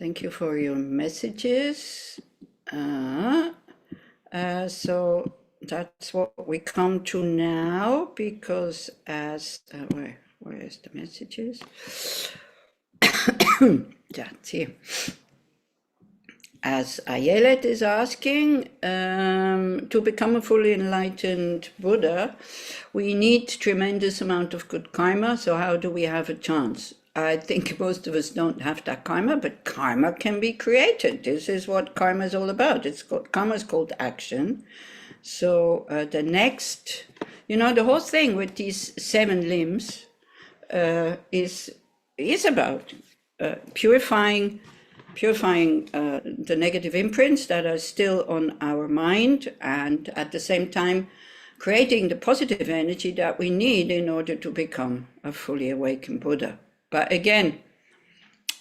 Thank you for your messages. So that's what we come to now, because as where is the messages? That's here. As Ayelet is asking, to become a fully enlightened Buddha, we need tremendous amount of good karma. So how do we have a chance? I think most of us don't have that karma, but karma can be created. This is what karma is all about. Karma is called action. So the next, the whole thing with these 7 limbs is about purifying the negative imprints that are still on our mind, and at the same time creating the positive energy that we need in order to become a fully awakened Buddha. But again,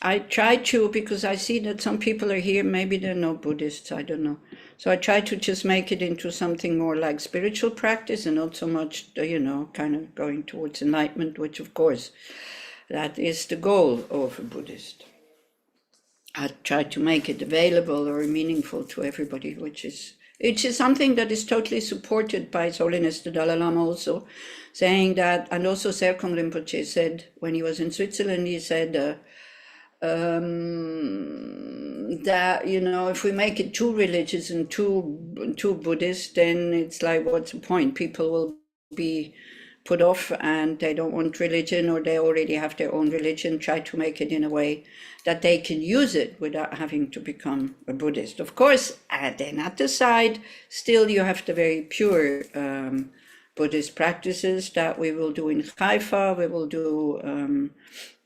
I try to, because I see that some people are here, maybe they're not Buddhists, I don't know. So I try to just make it into something more like spiritual practice and not so much, kind of going towards enlightenment, which of course, that is the goal of a Buddhist. I try to make it available or meaningful to everybody, which is something that is totally supported by His Holiness the Dalai Lama also, saying that, and also Serkong Rinpoche said when he was in Switzerland, he said that, if we make it too religious and too Buddhist, then it's like, what's the point? People will be put off and they don't want religion, or they already have their own religion. Try to make it in a way that they can use it without having to become a Buddhist. Of course, then at the side, still you have the very pure Buddhist practices that we will do in Haifa. We will do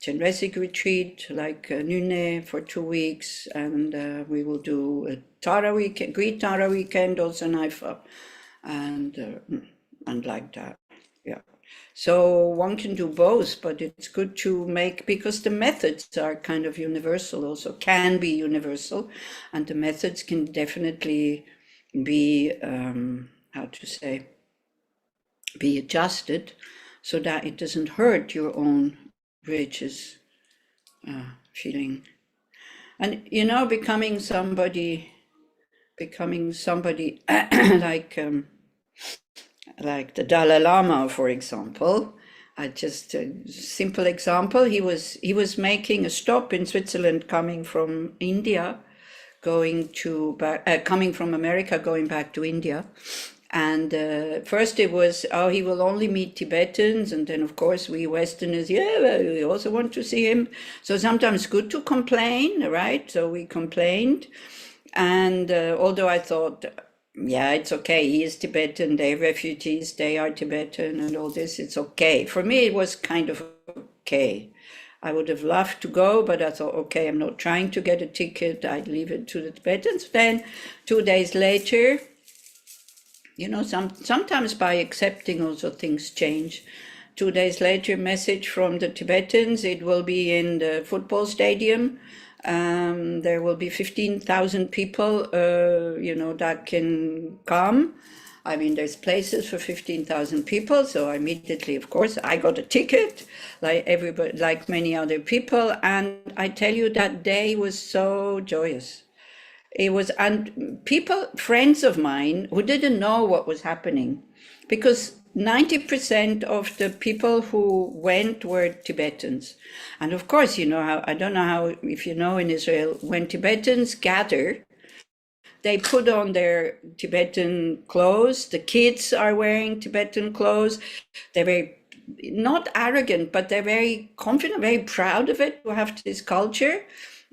Chenrezig retreat, like Nune for 2 weeks, and we will do a Tara weekend, Great Tara weekend also in Haifa, and like that. Yeah. So one can do both, but it's good to make, because the methods are kind of universal also, can be universal, and the methods can definitely be, be adjusted so that it doesn't hurt your own religious feeling. And, becoming somebody like the Dalai Lama, for example. Just a simple example, he was making a stop in Switzerland, coming from India, coming from America, going back to India. And first it was, he will only meet Tibetans, and then of course we Westerners, we also want to see him. So sometimes it's good to complain, right? So we complained, and although I thought, yeah, it's okay, he is Tibetan, they're refugees, they are Tibetan and all this, it's okay. For me, it was kind of okay. I would have loved to go, but I thought, okay, I'm not trying to get a ticket, I'd leave it to the Tibetans. Then 2 days later, sometimes by accepting also things change. 2 days later, message from the Tibetans, it will be in the football stadium. There will be 15,000 people, that can come. I mean, there's places for 15,000 people. So immediately, of course, I got a ticket, like everybody, like many other people. And I tell you, that day was so joyous. It was, and people, friends of mine who didn't know what was happening, because 90% of the people who went were Tibetans. And of course, I don't know how, if in Israel, when Tibetans gather, they put on their Tibetan clothes. The kids are wearing Tibetan clothes. They're very, not arrogant, but they're very confident, very proud of it, to have this culture.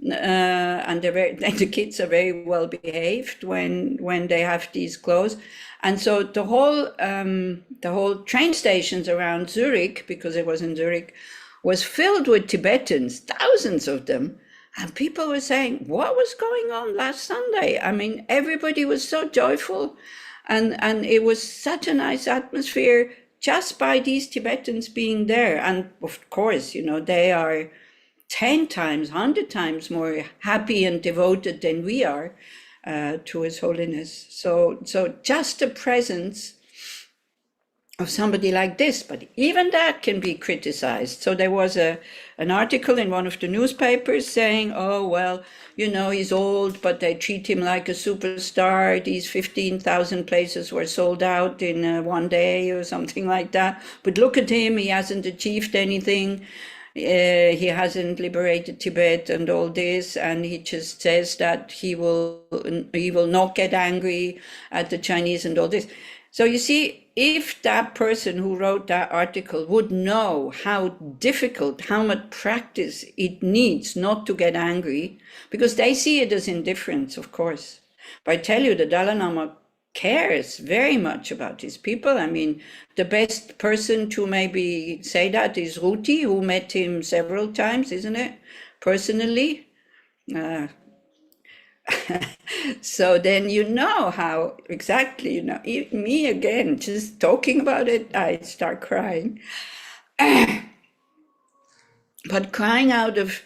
And the kids are very well behaved when they have these clothes. And so the whole train stations around Zurich, because it was in Zurich, was filled with Tibetans, thousands of them. And people were saying, what was going on last Sunday? I mean, everybody was so joyful, and it was such a nice atmosphere just by these Tibetans being there. And of course, they are 10 times, 100 times more happy and devoted than we are to His Holiness. So just the presence of somebody like this, but even that can be criticized. So there was a an article in one of the newspapers saying, oh, well, he's old, but they treat him like a superstar. These 15,000 places were sold out in one day or something like that. But look at him, he hasn't achieved anything. He hasn't liberated Tibet and all this, and he just says that he will not get angry at the Chinese and all this. So you see, if that person who wrote that article would know how difficult, how much practice it needs not to get angry, because they see it as indifference, of course. But I tell you, the Dalai Lama cares very much about his people. I mean, the best person to maybe say that is Ruti, who met him several times, isn't it? Personally. So then how exactly, me again, just talking about it, I start crying. But crying out of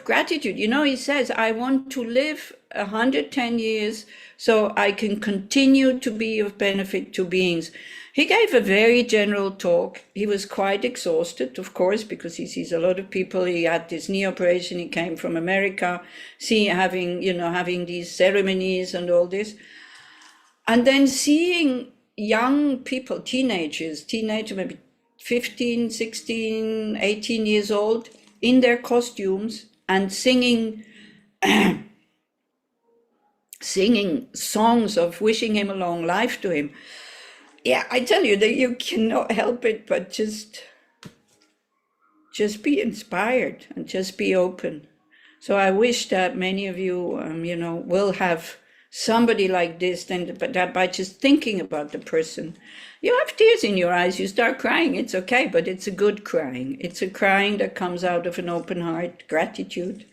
gratitude. He says, I want to live 110 years so I can continue to be of benefit to beings. He gave a very general talk. He was quite exhausted, of course, because he sees a lot of people. He had this knee operation. He came from America, having these ceremonies and all this. And then seeing young people, teenagers, maybe 15, 16, 18 years old, in their costumes and singing songs of wishing him a long life to him. Yeah, I tell you that you cannot help it but just be inspired and just be open. So I wish that many of you, will have somebody like this, that by just thinking about the person, you have tears in your eyes, you start crying, it's okay, but it's a good crying. It's a crying that comes out of an open heart, gratitude,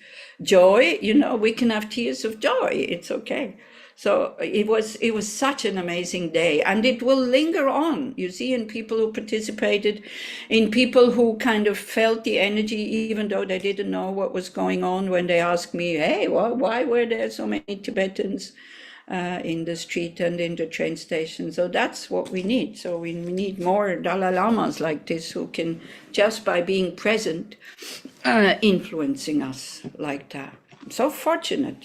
joy. We can have tears of joy, it's okay. So it was such an amazing day, and it will linger on, you see, in people who participated, in people who kind of felt the energy, even though they didn't know what was going on, when they asked me, hey, why were there so many Tibetans in the street and in the train station? So that's what we need. So we need more Dalai Lamas like this, who can, just by being present, influencing us like that. I'm so fortunate,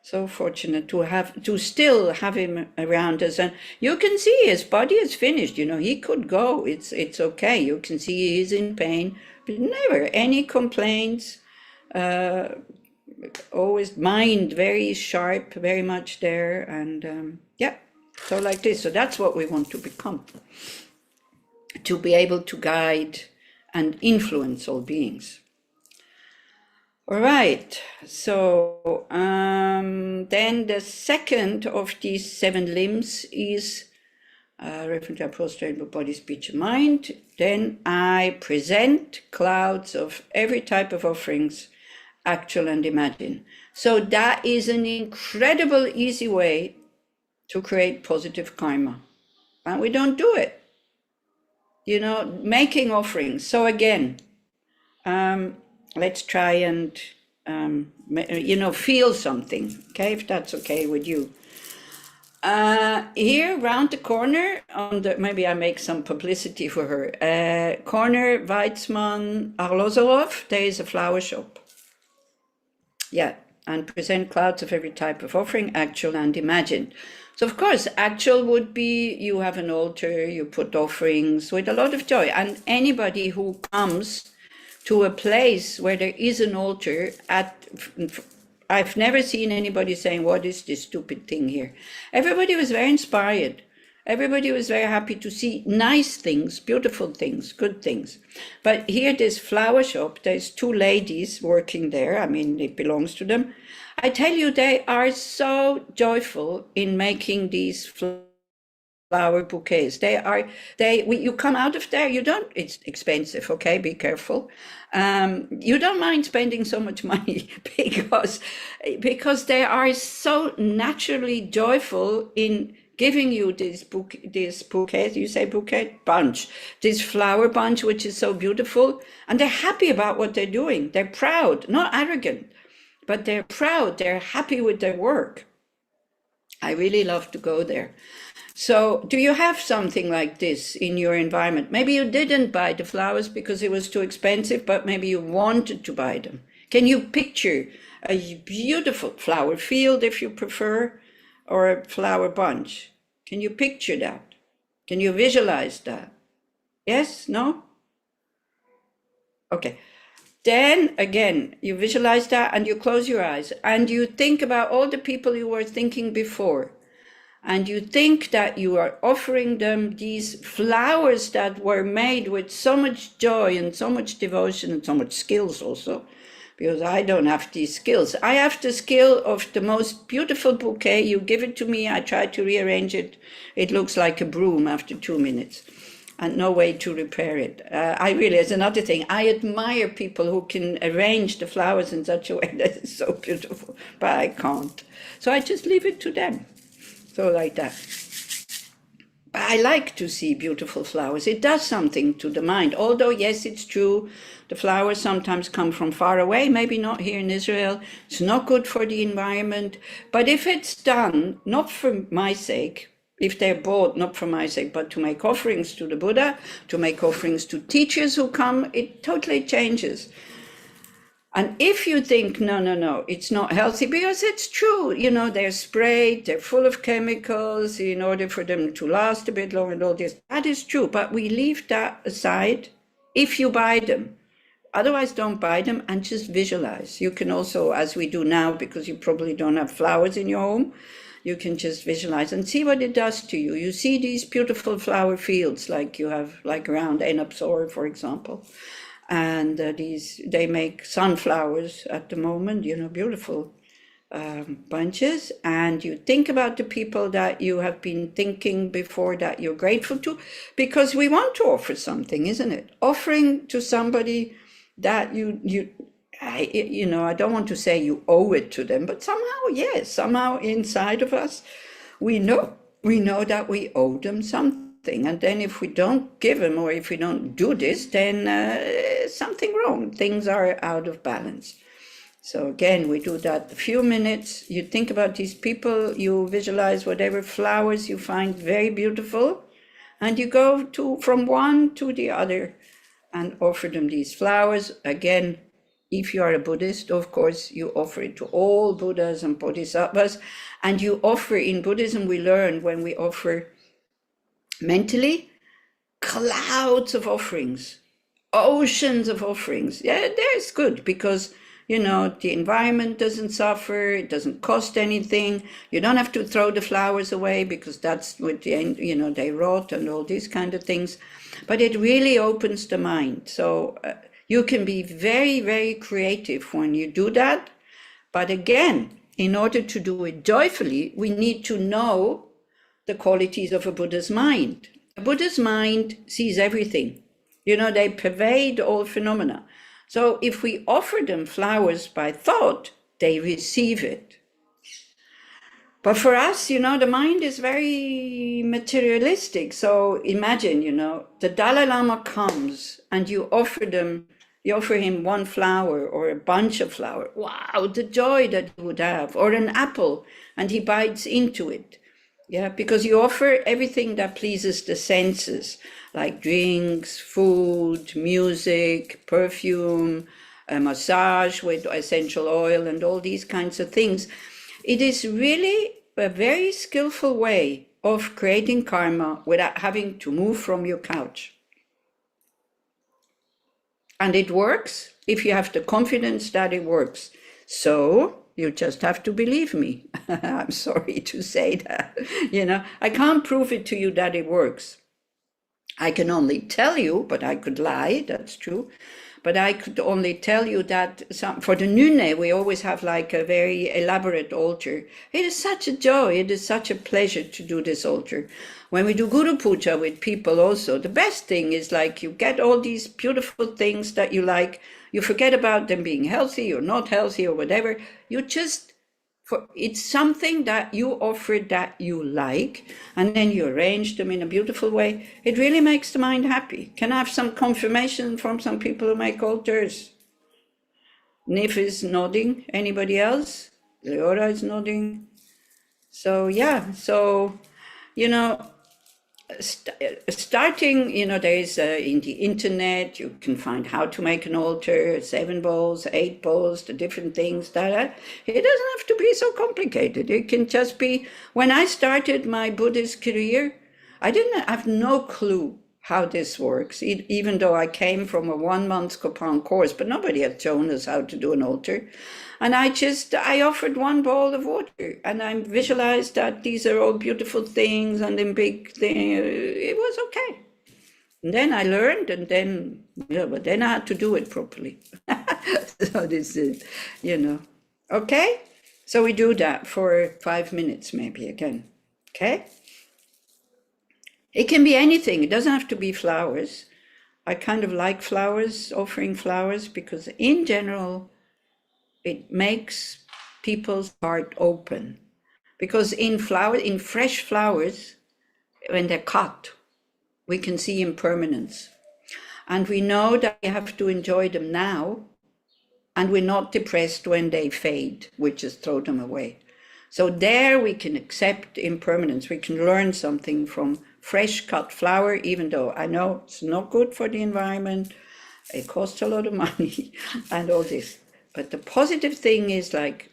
so fortunate to still have him around us. And you can see his body is finished, he could go, it's okay. You can see he's in pain, but never any complaints. Always mind very sharp, very much there. And so like this. So that's what we want to become, to be able to guide and influence all beings. All right, so then the second of these 7 limbs is reference to prostrate with body, speech, and mind. Then I present clouds of every type of offerings, actual and imagined. So that is an incredible easy way to create positive karma. And we don't do it, making offerings. So again, let's try and, feel something, okay, if that's okay with you. Here, round the corner, maybe I make some publicity for her, corner Weizmann, Arlozorov, there is a flower shop. Yeah, and present clouds of every type of offering, actual and imagined. So of course, actual would be, you have an altar, you put offerings with a lot of joy, and anybody who comes to a place where there is an altar, I've never seen anybody saying, what is this stupid thing here? Everybody was very inspired. Everybody was very happy to see nice things, beautiful things, good things. But here, this flower shop, there's 2 ladies working there. I mean, it belongs to them. I tell you, they are so joyful in making these flower bouquets. You come out of there, it's expensive, okay, be careful. You don't mind spending so much money because they are so naturally joyful in giving you this bouquet, you say bouquet? Bunch, this flower bunch, which is so beautiful. And they're happy about what they're doing. They're proud, not arrogant, but they're proud. They're happy with their work. I really love to go there. So do you have something like this in your environment? Maybe you didn't buy the flowers because it was too expensive, but maybe you wanted to buy them. Can you picture a beautiful flower field, if you prefer, or a flower bunch? Can you picture that? Can you visualize that? Yes? No? Okay. Then again, you visualize that and you close your eyes and you think about all the people you were thinking before. And you think that you are offering them these flowers that were made with so much joy and so much devotion and so much skills also, because I don't have these skills. I have the skill of the most beautiful bouquet. You give it to me, I try to rearrange it. It looks like a broom after 2 minutes and no way to repair it. I really, it's another thing. I admire people who can arrange the flowers in such a way that is so beautiful, but I can't. So I just leave it to them. So like that. I like to see beautiful flowers. It does something to the mind. Although, yes, it's true, the flowers sometimes come from far away, maybe not here in Israel. It's not good for the environment. But if it's done, not for my sake, if they're bought, not for my sake, but to make offerings to the Buddha, to make offerings to teachers who come, it totally changes. And if you think, no, it's not healthy, because it's true, they're sprayed, they're full of chemicals in order for them to last a bit longer and all this. That is true, but we leave that aside if you buy them. Otherwise, don't buy them and just visualize. You can also, as we do now, because you probably don't have flowers in your home, you can just visualize and see what it does to you. You see these beautiful flower fields like you have, like around Enapsor, for example. And they make sunflowers at the moment, beautiful bunches. And you think about the people that you have been thinking before that you're grateful to, because we want to offer something, isn't it? Offering to somebody that I don't want to say you owe it to them, but somehow, yes, somehow inside of us, we know that we owe them something. And then if we don't give them, or if we don't do this, then something wrong. Things are out of balance. So again, we do that a few minutes. You think about these people, you visualize whatever flowers you find very beautiful, and you go from one to the other and offer them these flowers. Again, if you are a Buddhist, of course, you offer it to all Buddhas and Bodhisattvas. And you offer, in Buddhism, we learn when we offer mentally, clouds of offerings, oceans of offerings. Yeah, that's good because, the environment doesn't suffer, it doesn't cost anything. You don't have to throw the flowers away because that's what they rot and all these kind of things. But it really opens the mind. So you can be very, very creative when you do that. But again, in order to do it joyfully, we need to know the qualities of a Buddha's mind. A Buddha's mind sees everything. They pervade all phenomena. So if we offer them flowers by thought, they receive it. But for us, the mind is very materialistic. So imagine, the Dalai Lama comes and you offer him one flower or a bunch of flowers. Wow, the joy that he would have. Or an apple and he bites into it. Yeah, because you offer everything that pleases the senses, like drinks, food, music, perfume, a massage with essential oil and all these kinds of things. It is really a very skillful way of creating karma without having to move from your couch. And it works if you have the confidence that it works. So you just have to believe me. I'm sorry to say that. I can't prove it to you that it works. I can only tell you, but I could lie, that's true. But I could only tell you that for the Nune, we always have like a very elaborate altar. It is such a joy, it is such a pleasure to do this altar. When we do Guru Puja with people also, the best thing is like you get all these beautiful things that you like, you forget about them being healthy or not healthy or whatever, it's something that you offer that you like, and then you arrange them in a beautiful way. It really makes the mind happy. Can I have some confirmation from some people who make altars? Nif is nodding. Anybody else? Leora is nodding. So yeah, so you know, starting, there is in the internet, you can find how to make an altar, 7 bowls, 8 bowls, the different things. That it doesn't have to be so complicated. It can just be. When I started my Buddhist career, I didn't have no clue how this works, even though I came from a 1 month Kopan course, but nobody had shown us how to do an altar. And I offered 1 bowl of water, and I visualized that these are all beautiful things and in big thing. It was okay. And then I learned, and then, but then I had to do it properly. So this is, okay? So we do that for 5 minutes maybe again, okay? It can be anything. It doesn't have to be flowers. I kind of like flowers, offering flowers, because in general, it makes people's heart open. Because in fresh flowers, when they're cut, we can see impermanence. And we know that we have to enjoy them now, and we're not depressed when they fade, we just throw them away. So there we can accept impermanence. We can learn something from fresh cut flower, even though I know it's not good for the environment, it costs a lot of money and all this. But the positive thing is, like,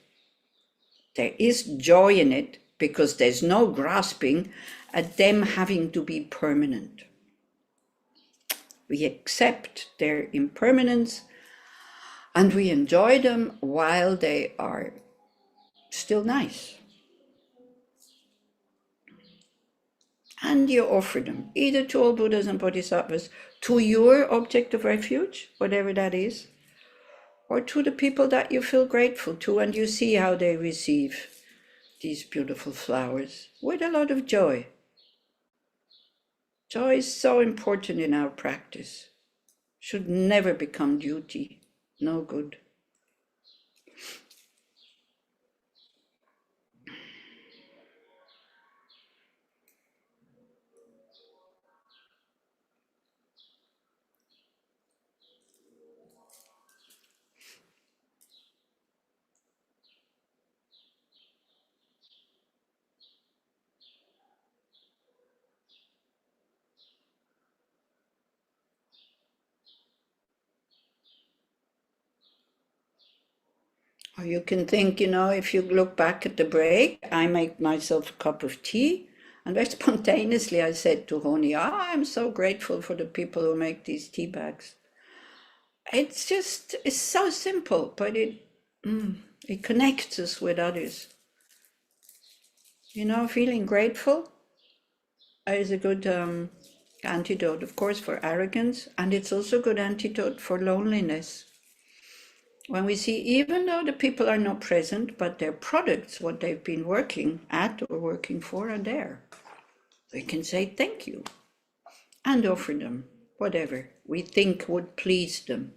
there is joy in it, because there's no grasping at them having to be permanent. We accept their impermanence and we enjoy them while they are still nice. And you offer them either to all Buddhas and Bodhisattvas, to your object of refuge, whatever that is, or to the people that you feel grateful to, and you see how they receive these beautiful flowers with a lot of joy. Joy is so important in our practice. Should never become duty. No good. Or you can think, if you look back at the break, I make myself a cup of tea, and very spontaneously I said to Honi, I'm so grateful for the people who make these tea bags. It's so simple, but it connects us with others. Feeling grateful is a good antidote, of course, for arrogance, and it's also a good antidote for loneliness. When we see, even though the people are not present, but their products, what they've been working at or working for, are there, we can say thank you and offer them whatever we think would please them.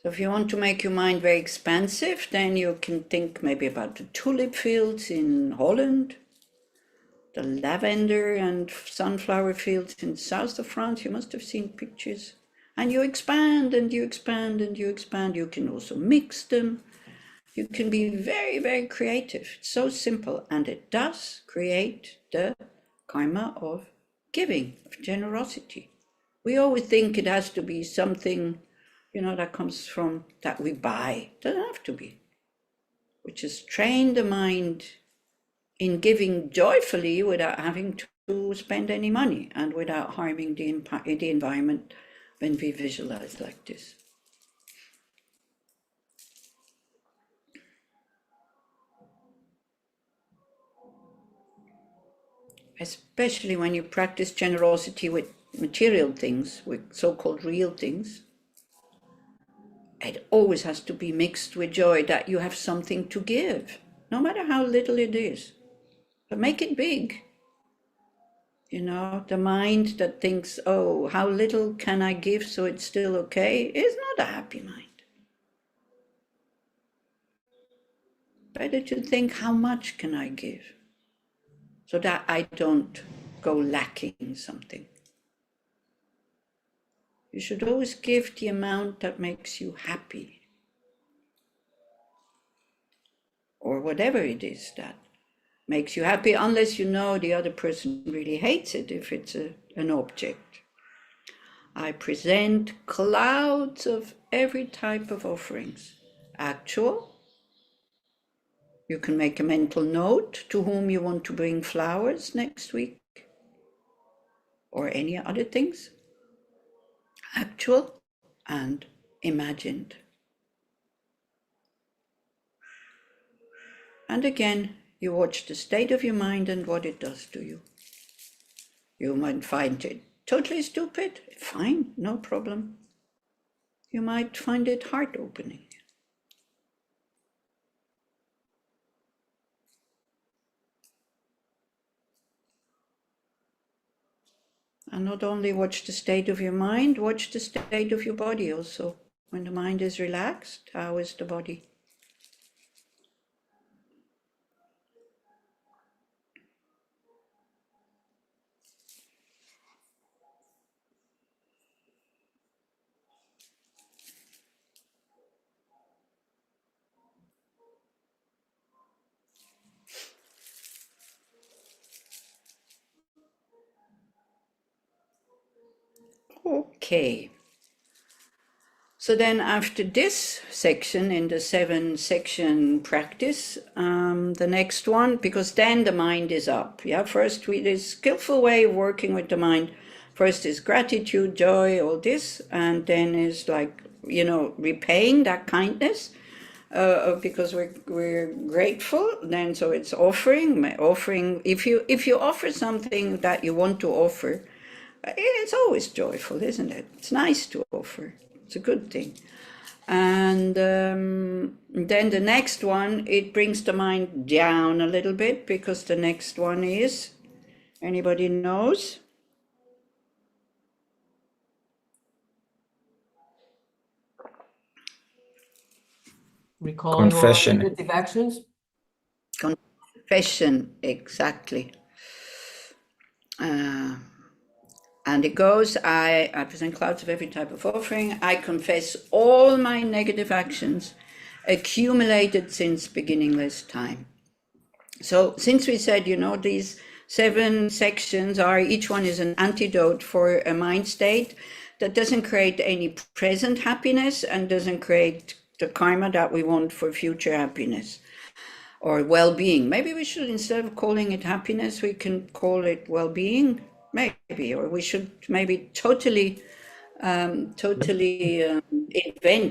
So if you want to make your mind very expansive, then you can think maybe about the tulip fields in Holland, the lavender and sunflower fields in south of France. You must have seen pictures. And you expand and you expand and you expand. You can also mix them. You can be very, very creative. It's so simple, and it does create the karma of giving, of generosity. We always think it has to be something, that comes from, that we buy. It doesn't have to be. We just train the mind in giving joyfully without having to spend any money and without harming the environment when we visualize like this. Especially when you practice generosity with material things, with so-called real things, it always has to be mixed with joy that you have something to give, no matter how little it is. But make it big. You know, the mind that thinks, oh, how little can I give so it's still okay, is not a happy mind. Better to think, how much can I give so that I don't go lacking something. You should always give the amount that makes you happy, or whatever it is that makes you happy, unless you know the other person really hates it, if it's an object. I present clouds of every type of offerings. Actual. You can make a mental note to whom you want to bring flowers next week, or any other things. Actual and imagined. And again, you watch the state of your mind and what it does to you. You might find it totally stupid. Fine, no problem. You might find it heart-opening. And not only watch the state of your mind, watch the state of your body also. When the mind is relaxed, how is the body? Okay. So then after this section, in the 7-section practice, the next one, because then the mind is up. Yeah, first this skillful way of working with the mind. First is gratitude, joy, all this, and then is like, you know, repaying that kindness, because we're grateful. Then so it's offering. If you offer something that you want to offer, it's always joyful, isn't it? It's nice to offer. It's a good thing. And then the next one, it brings the mind down a little bit, because the next one is, anybody knows? Recalling all Confession. negative actions. Confession, exactly. And it goes, I present clouds of every type of offering. I confess all my negative actions accumulated since beginningless time. So since we said, you know, these 7 sections are, each one is an antidote for a mind state that doesn't create any present happiness and doesn't create the karma that we want for future happiness or well-being. Maybe we should, instead of calling it happiness, we can call it well-being, maybe, or we should maybe totally invent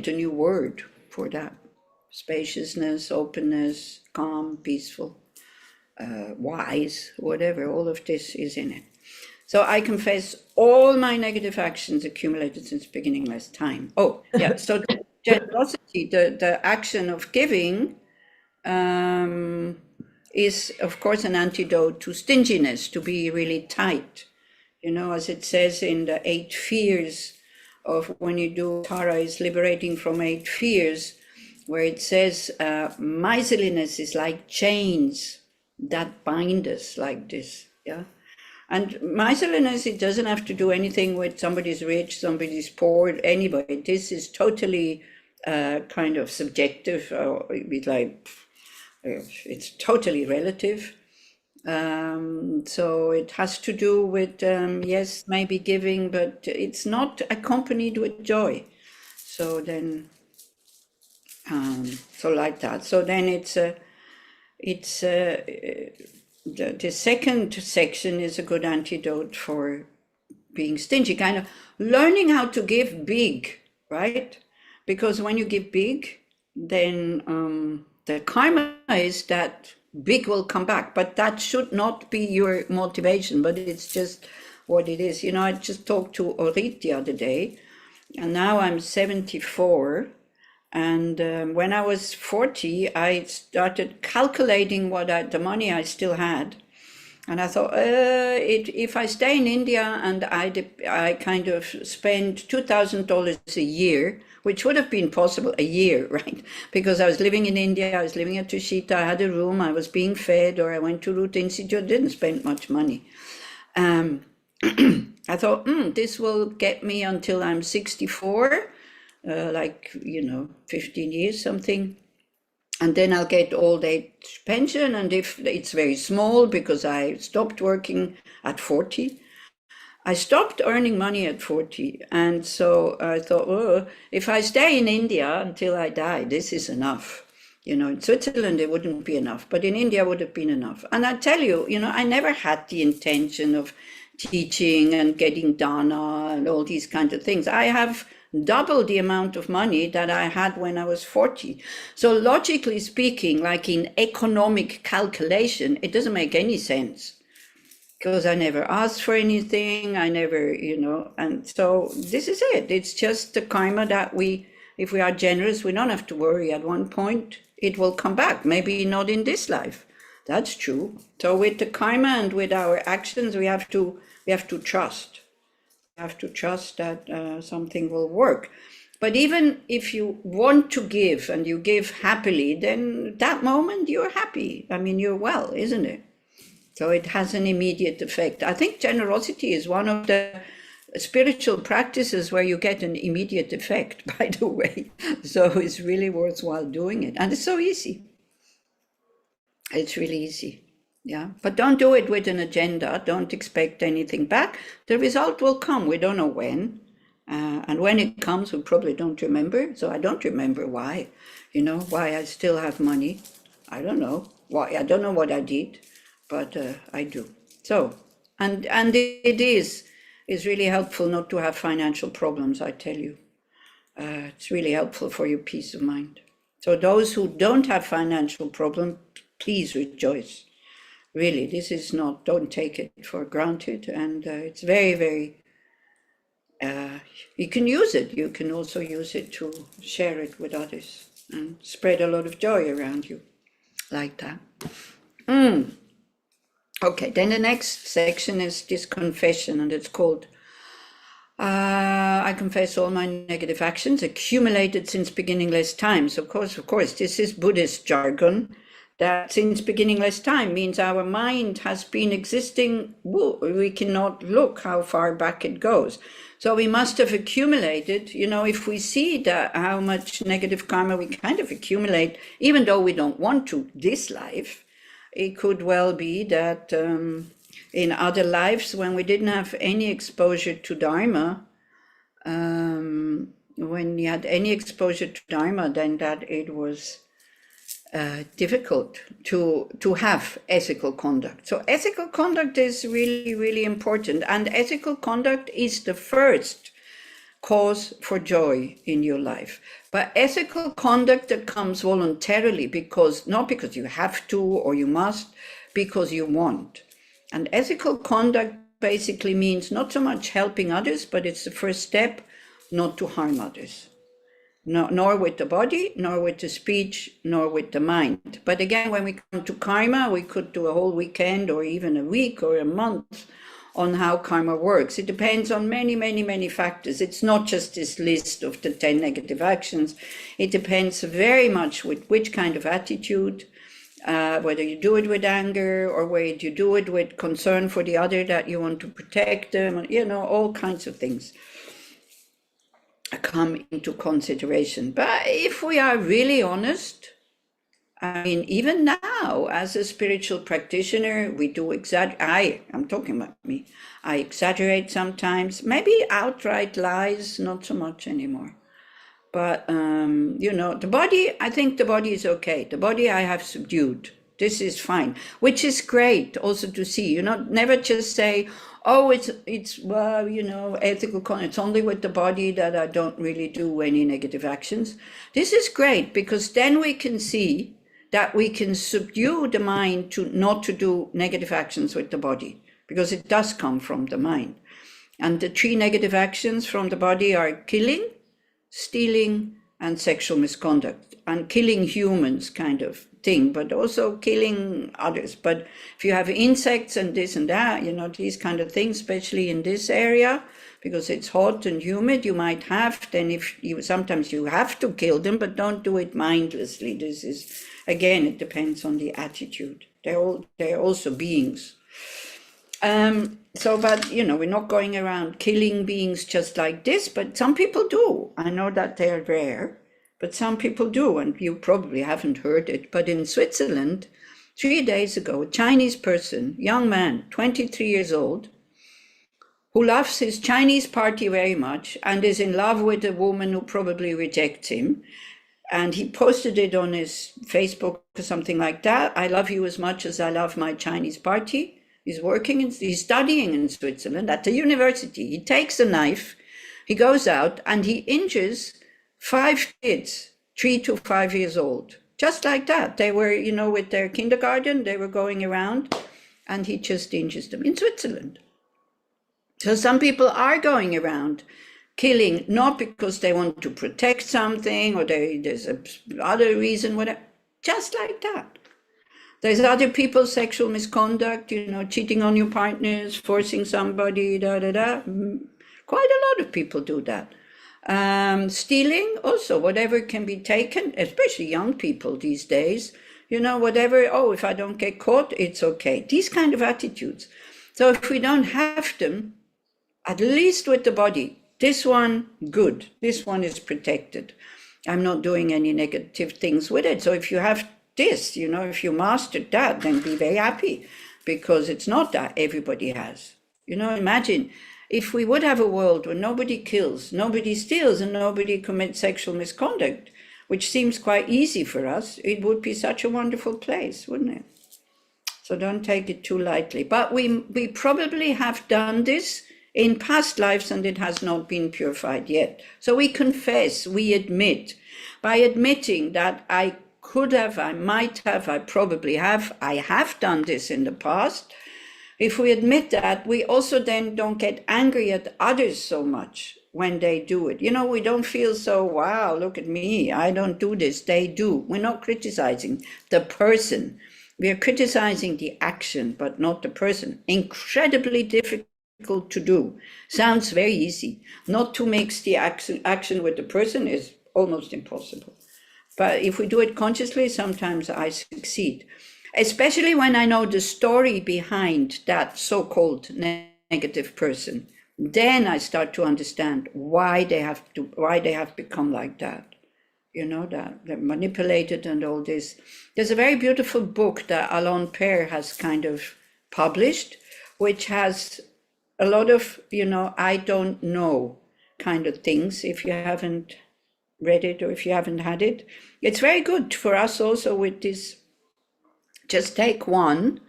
a new word for that. Spaciousness, openness, calm, peaceful, wise, whatever, all of this is in it. So I confess all my negative actions accumulated since beginningless time. Oh, yeah, so generosity, the action of giving, is of course an antidote to stinginess, to be really tight. You know, as it says in the 8 fears of, when you do Tara, is liberating from 8 fears, where it says miserliness is like chains that bind us like this. Yeah. And miserliness, it doesn't have to do anything with somebody's rich, somebody's poor, anybody. This is totally kind of subjective, it's totally relative. So it has to do with, yes, maybe giving, but it's not accompanied with joy. So then, so like that. So then the second section is a good antidote for being stingy, kind of learning how to give big, right? Because when you give big, then the karma is that big will come back, but that should not be your motivation, but it's just what it is. You know, I just talked to Orit the other day, and now I'm 74, and when I was 40, I started calculating the money I still had, And I thought, if I stay in India and I kind of spend $2,000 a year, which would have been possible a year, right? Because I was living in India, I was living at Tushita, I had a room, I was being fed, or I went to Root Institute, didn't spend much money. I thought, this will get me until I'm 64, 15 years, something. And then I'll get old age pension, and if it's very small, because I stopped working at 40. I stopped earning money at 40, and so I thought, if I stay in India until I die, this is enough. In Switzerland it wouldn't be enough, but in India would have been enough. And I tell you, I never had the intention of teaching and getting dana and all these kinds of things. I have double the amount of money that I had when I was 40. So logically speaking, like in economic calculation, it doesn't make any sense, because I never asked for anything. I never, and so this is it. It's just the karma that if we are generous, we don't have to worry. At one point, it will come back. Maybe not in this life. That's true. So with the karma and with our actions, we have to trust. We have to trust that something will work. But even if you want to give and you give happily, then that moment you're happy. I mean, you're well, isn't it? So it has an immediate effect. I think generosity is one of the spiritual practices where you get an immediate effect, by the way. So it's really worthwhile doing it. And it's so easy. It's really easy. Yeah. But don't do it with an agenda. Don't expect anything back. The result will come. We don't know when. And when it comes, we probably don't remember. So I don't remember why. Why I still have money. I don't know. Why? I don't know what I did. But I do. So, and it is really helpful not to have financial problems, I tell you. It's really helpful for your peace of mind. So those who don't have financial problems, please rejoice. Really, this is not, don't take it for granted. And it's very, very, you can use it. You can also use it to share it with others and spread a lot of joy around you like that. Okay, then the next section is this confession, and it's called, I confess all my negative actions accumulated since beginningless times. Of course, this is Buddhist jargon, that since beginningless time means our mind has been existing. We cannot look how far back it goes. So we must have accumulated, if we see how much negative karma we kind of accumulate, even though we don't want to this life. It could well be that in other lives, when we didn't have any exposure to Dharma, when you had any exposure to Dharma, then that it was difficult to have ethical conduct. So ethical conduct is really, really important. And ethical conduct is the first cause for joy in your life. But ethical conduct that comes voluntarily, not because you have to or you must, because you want. And ethical conduct basically means not so much helping others, but it's the first step not to harm others. Nor with the body, nor with the speech, nor with the mind. But again, when we come to karma, we could do a whole weekend or even a week or a month on how karma works. It depends on many, many, many factors. It's not just this list of the 10 negative actions. It depends very much with which kind of attitude, whether you do it with anger or whether you do it with concern for the other, that you want to protect them, all kinds of things come into consideration. But if we are really honest, I mean, even now, as a spiritual practitioner, we do exaggerate. I'm talking about me. I exaggerate sometimes, maybe outright lies, not so much anymore. But, the body, I think the body is okay. The body I have subdued. This is fine, which is great also to see, never just say, oh, it's ethical conduct. It's only with the body that I don't really do any negative actions. This is great, because then we can see that we can subdue the mind to not to do negative actions with the body, because it does come from the mind. And the 3 negative actions from the body are killing, stealing, and sexual misconduct. and killing humans kind of thing, but also killing others. But if you have insects and this and that, these kind of things, especially in this area, because it's hot and humid, you might have, then sometimes you have to kill them, but don't do it mindlessly. This is, again, it depends on the attitude. They're also beings. But we're not going around killing beings just like this, but some people do. I know that they're rare, but some people do, and you probably haven't heard it. But in Switzerland, 3 days ago, a Chinese person, young man, 23 years old, who loves his Chinese party very much and is in love with a woman who probably rejects him. And he posted it on his Facebook or something like that. I love you as much as I love my Chinese party. He's studying in Switzerland at the university. He takes a knife, he goes out and he injures 5 kids, 3 to 5 years old. Just like that. They were, with their kindergarten, they were going around and he just injures them in Switzerland. So some people are going around killing, not because they want to protect something or there's other reason, whatever, just like that. There's other people's sexual misconduct, cheating on your partners, forcing somebody, Quite a lot of people do that. Stealing also, whatever can be taken, especially young people these days, whatever, if I don't get caught, it's okay. These kind of attitudes. So if we don't have them, at least with the body, this one, good. This one is protected. I'm not doing any negative things with it. So if you have this, if you mastered that, then be very happy, because it's not that everybody has. Imagine if we would have a world where nobody kills, nobody steals, and nobody commits sexual misconduct, which seems quite easy for us, it would be such a wonderful place, wouldn't it? So don't take it too lightly. But we probably have done this in past lives and it has not been purified yet. So we confess, we admit. By admitting that I could have, I might have, I probably have, I have done this in the past. If we admit that, we also then don't get angry at others so much when they do it. We don't feel so, wow, look at me, I don't do this, they do. We're not criticizing the person. We are criticizing the action, but not the person. Incredibly difficult to do. Sounds very easy. Not to mix the action with the person is almost impossible. But if we do it consciously, sometimes I succeed. Especially when I know the story behind that so-called negative person. Then I start to understand why they have become like that. That they're manipulated and all this. There's a very beautiful book that Alain Père has kind of published, which has a lot of, I don't know kind of things, if you haven't read it or if you haven't had it. It's very good for us also with this, just take one,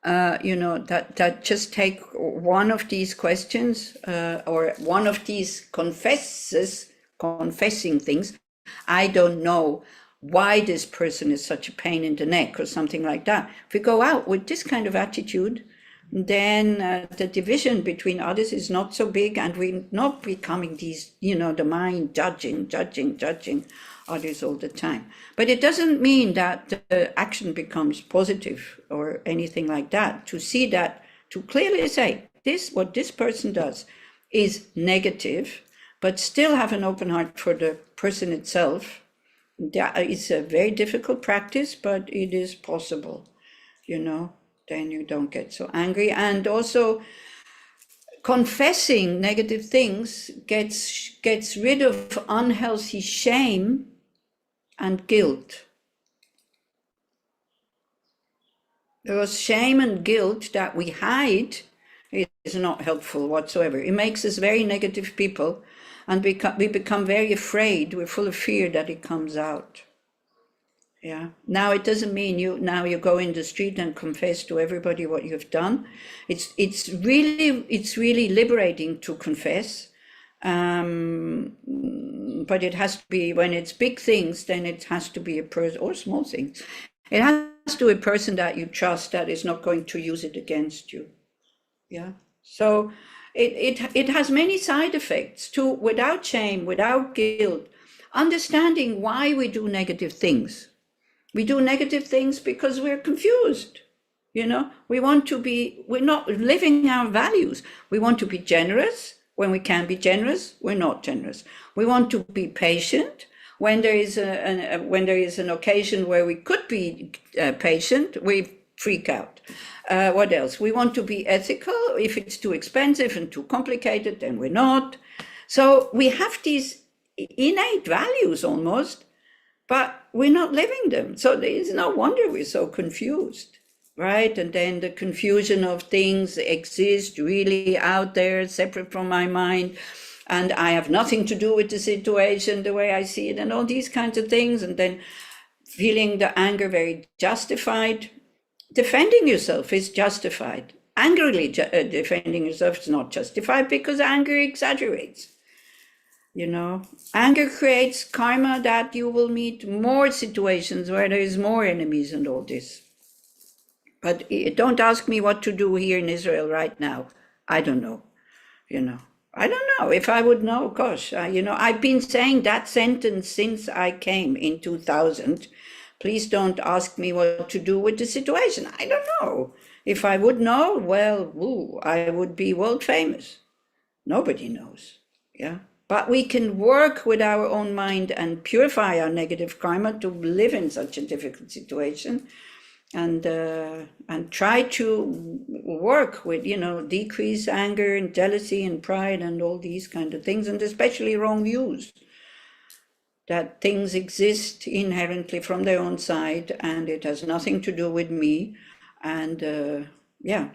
that just take one of these questions or one of these confessing things. I don't know why this person is such a pain in the neck or something like that. If we go out with this kind of attitude, then the division between others is not so big, and we're not becoming these, the mind judging others all the time. But it doesn't mean that the action becomes positive or anything like that. To see that, to clearly say, what this person does is negative, but still have an open heart for the person itself. That is a very difficult practice, but it is possible, then you don't get so angry. And also confessing negative things gets rid of unhealthy shame and guilt. Because shame and guilt that we hide is not helpful whatsoever. It makes us very negative people, and we become very afraid. We're full of fear that it comes out. Yeah. Now it doesn't mean you go in the street and confess to everybody what you've done. It's really liberating to confess. But it has to be, when it's big things, then it has to be a person, or small things. It has to be a person that you trust, that is not going to use it against you. Yeah. So it has many side effects too. Without shame, without guilt, understanding why we do negative things. We do negative things because we're confused. You know, we're not living our values. We want to be generous. When we can be generous, we're not generous. We want to be patient. When there is an occasion where we could be patient, we freak out. What else? We want to be ethical. If it's too expensive and too complicated, then we're not. So we have these innate values almost, but we're not living them. So it's no wonder we're so confused, right? And then the confusion of things exist really out there, separate from my mind, and I have nothing to do with the situation the way I see it, and all these kinds of things. And then feeling the anger very justified. Defending yourself is justified. Angrily defending yourself is not justified, because anger exaggerates. You know, anger creates karma that you will meet more situations where there is more enemies and all this. But don't ask me what to do here in Israel right now. I don't know. You know, I don't know. If I would know, gosh, you know, I've been saying that sentence since I came in 2000. Please don't ask me what to do with the situation. I don't know. If I would know, well, I would be world famous. Nobody knows. Yeah. But we can work with our own mind and purify our negative karma to live in such a difficult situation, and try to work with, you know, decrease anger and jealousy and pride and all these kind of things, and especially wrong views. That things exist inherently from their own side, and it has nothing to do with me. And yeah,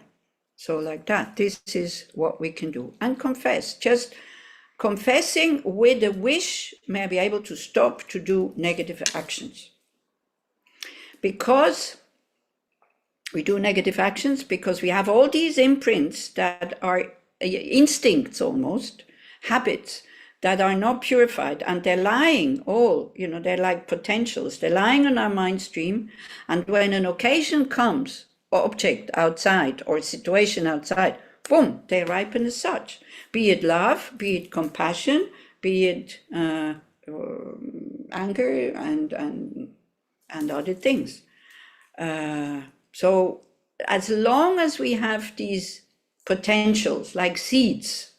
so like that, this is what we can do. And confess, just confessing with a wish, may I be able to stop to do negative actions. Because we do negative actions, because we have all these imprints that are instincts almost, habits, that are not purified, and they're lying all, you know, they're like potentials, they're lying on our mind stream. And when an occasion comes, or object outside, or situation outside, boom, they ripen as such. Be it love, be it compassion, be it anger and other things. So as long as we have these potentials like seeds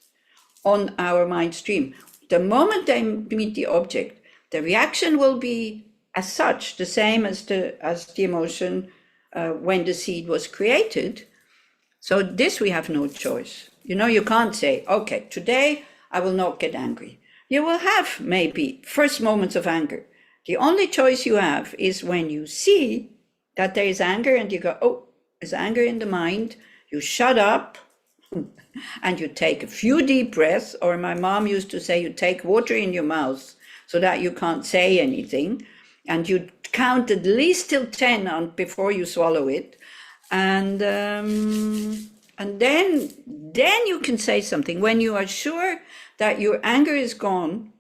on our mind stream, the moment they meet the object, the reaction will be as such, the same as the emotion when the seed was created. So this we have no choice. You know, you can't say, okay, today I will not get angry. You will have maybe first moments of anger. The only choice you have is when you see that there is anger and you go, oh, there's anger in the mind. You shut up and you take a few deep breaths, or my mom used to say, you take water in your mouth so that you can't say anything, and you count at least till 10 before you swallow it. And then you can say something. When you are sure that your anger is gone,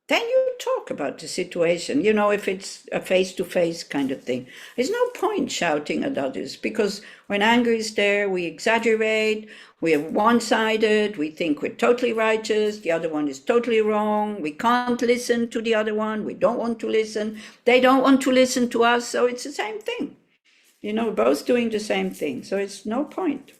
then you talk about the situation. You know, if it's a face-to-face kind of thing, there's no point shouting at others, because when anger is there, we exaggerate, we are one-sided, we think we're totally righteous, the other one is totally wrong, we can't listen to the other one, we don't want to listen, they don't want to listen to us, so it's the same thing. You know, both doing the same thing, so it's no point.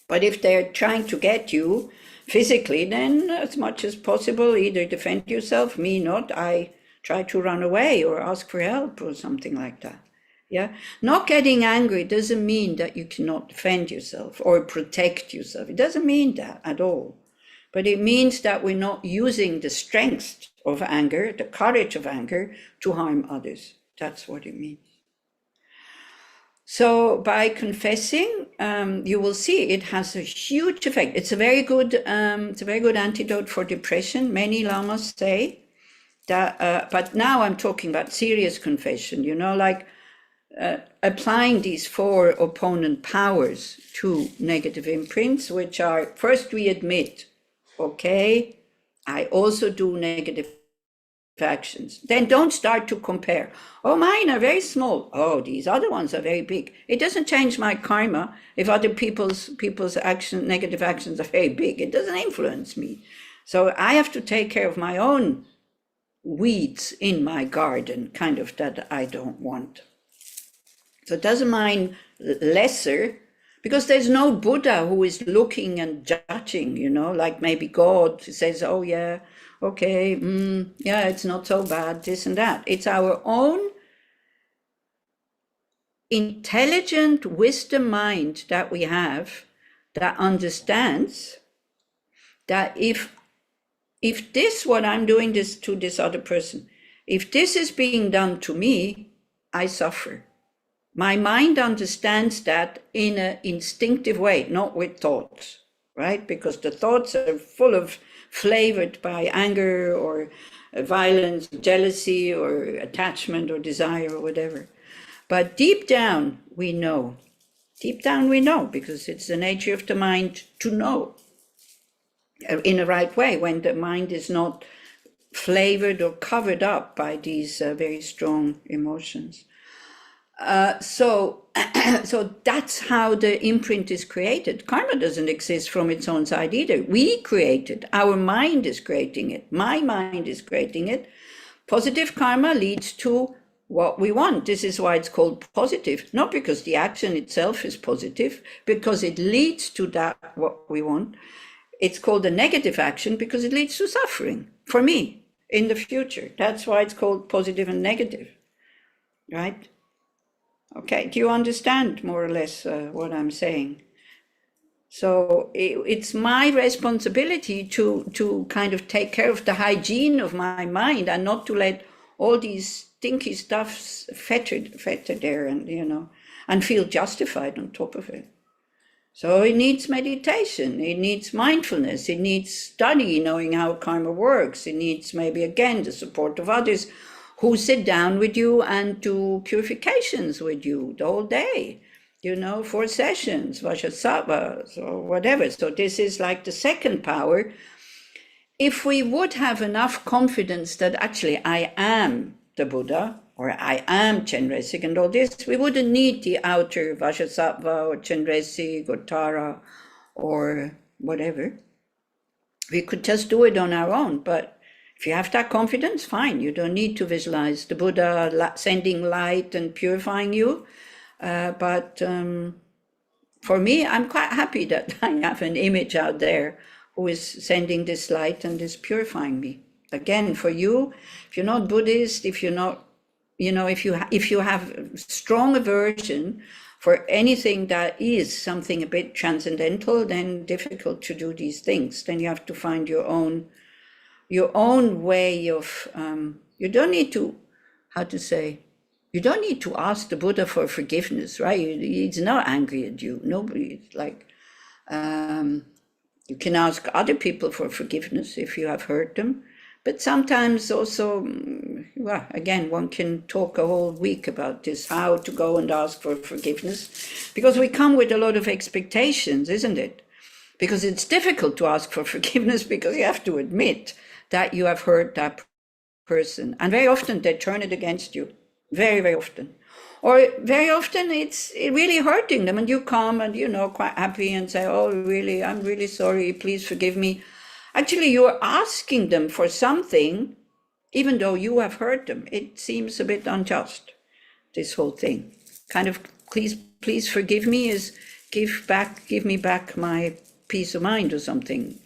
But if they're trying to get you physically, then as much as possible, either defend yourself, me not, I try to run away or ask for help or something like that. Yeah, not getting angry doesn't mean that you cannot defend yourself or protect yourself. It doesn't mean that at all. But it means that we're not using the strength of anger, the courage of anger, to harm others. That's what it means. So by confessing, you will see it has a huge effect. It's a very good antidote for depression. Many lamas say that, but now I'm talking about serious confession, you know, like applying these 4 opponent powers to negative imprints, which are, first we admit, okay, I also do negative actions. Then don't start to compare. Oh, mine are very small. Oh, these other ones are very big. It doesn't change my karma if other people's negative actions are very big. It doesn't influence me. So I have to take care of my own weeds in my garden, kind of, that I don't want. So it doesn't mind lesser, because there's no Buddha who is looking and judging, like maybe God says, oh yeah, okay, yeah, it's not so bad, this and that. It's our own intelligent wisdom mind that we have that understands that if this, what I'm doing this to this other person, if this is being done to me, I suffer. My mind understands that in an instinctive way, not with thoughts, right? Because the thoughts are flavored by anger or violence, jealousy or attachment or desire or whatever. But deep down, we know. Deep down, we know, because it's the nature of the mind to know in the right way, when the mind is not flavored or covered up by these very strong emotions. So that's how the imprint is created. Karma doesn't exist from its own side either. We create it. Our mind is creating it. My mind is creating it. Positive karma leads to what we want. This is why it's called positive, not because the action itself is positive, because it leads to that what we want. It's called a negative action because it leads to suffering for me in the future. That's why it's called positive and negative, right? Okay, do you understand more or less what I'm saying? So it's my responsibility to kind of take care of the hygiene of my mind and not to let all these stinky stuffs fetter there and feel justified on top of it. So it needs meditation, it needs mindfulness, it needs study, knowing how karma works. It needs maybe, again, the support of others who sit down with you and do purifications with you the whole day, 4 sessions, vajrasattva, or whatever. So this is like the second power. If we would have enough confidence that actually I am the Buddha, or I am Chenresig and all this, we wouldn't need the outer Vajrasattva or Chenresig or Tara or whatever. We could just do it on our own. But if you have that confidence, fine. You don't need to visualize the Buddha sending light and purifying you. But for me, I'm quite happy that I have an image out there who is sending this light and is purifying me. Again, for you, if you're not Buddhist, if you're not, if you have strong aversion for anything that is something a bit transcendental, then difficult to do these things. Then you have to find your own way of, you don't need to, you don't need to ask the Buddha for forgiveness, right? He's not angry at you. Nobody, it's like, you can ask other people for forgiveness if you have hurt them. But sometimes also, well, again, one can talk a whole week about this, how to go and ask for forgiveness, because we come with a lot of expectations, isn't it? Because it's difficult to ask for forgiveness because you have to admit that you have hurt that person. And very often they turn it against you, very, very often. Or very often it's really hurting them and you come and, quite happy and say, oh, really, I'm really sorry, please forgive me. Actually, you're asking them for something, even though you have hurt them. It seems a bit unjust, this whole thing. Kind of, please forgive me is give me back my peace of mind or something.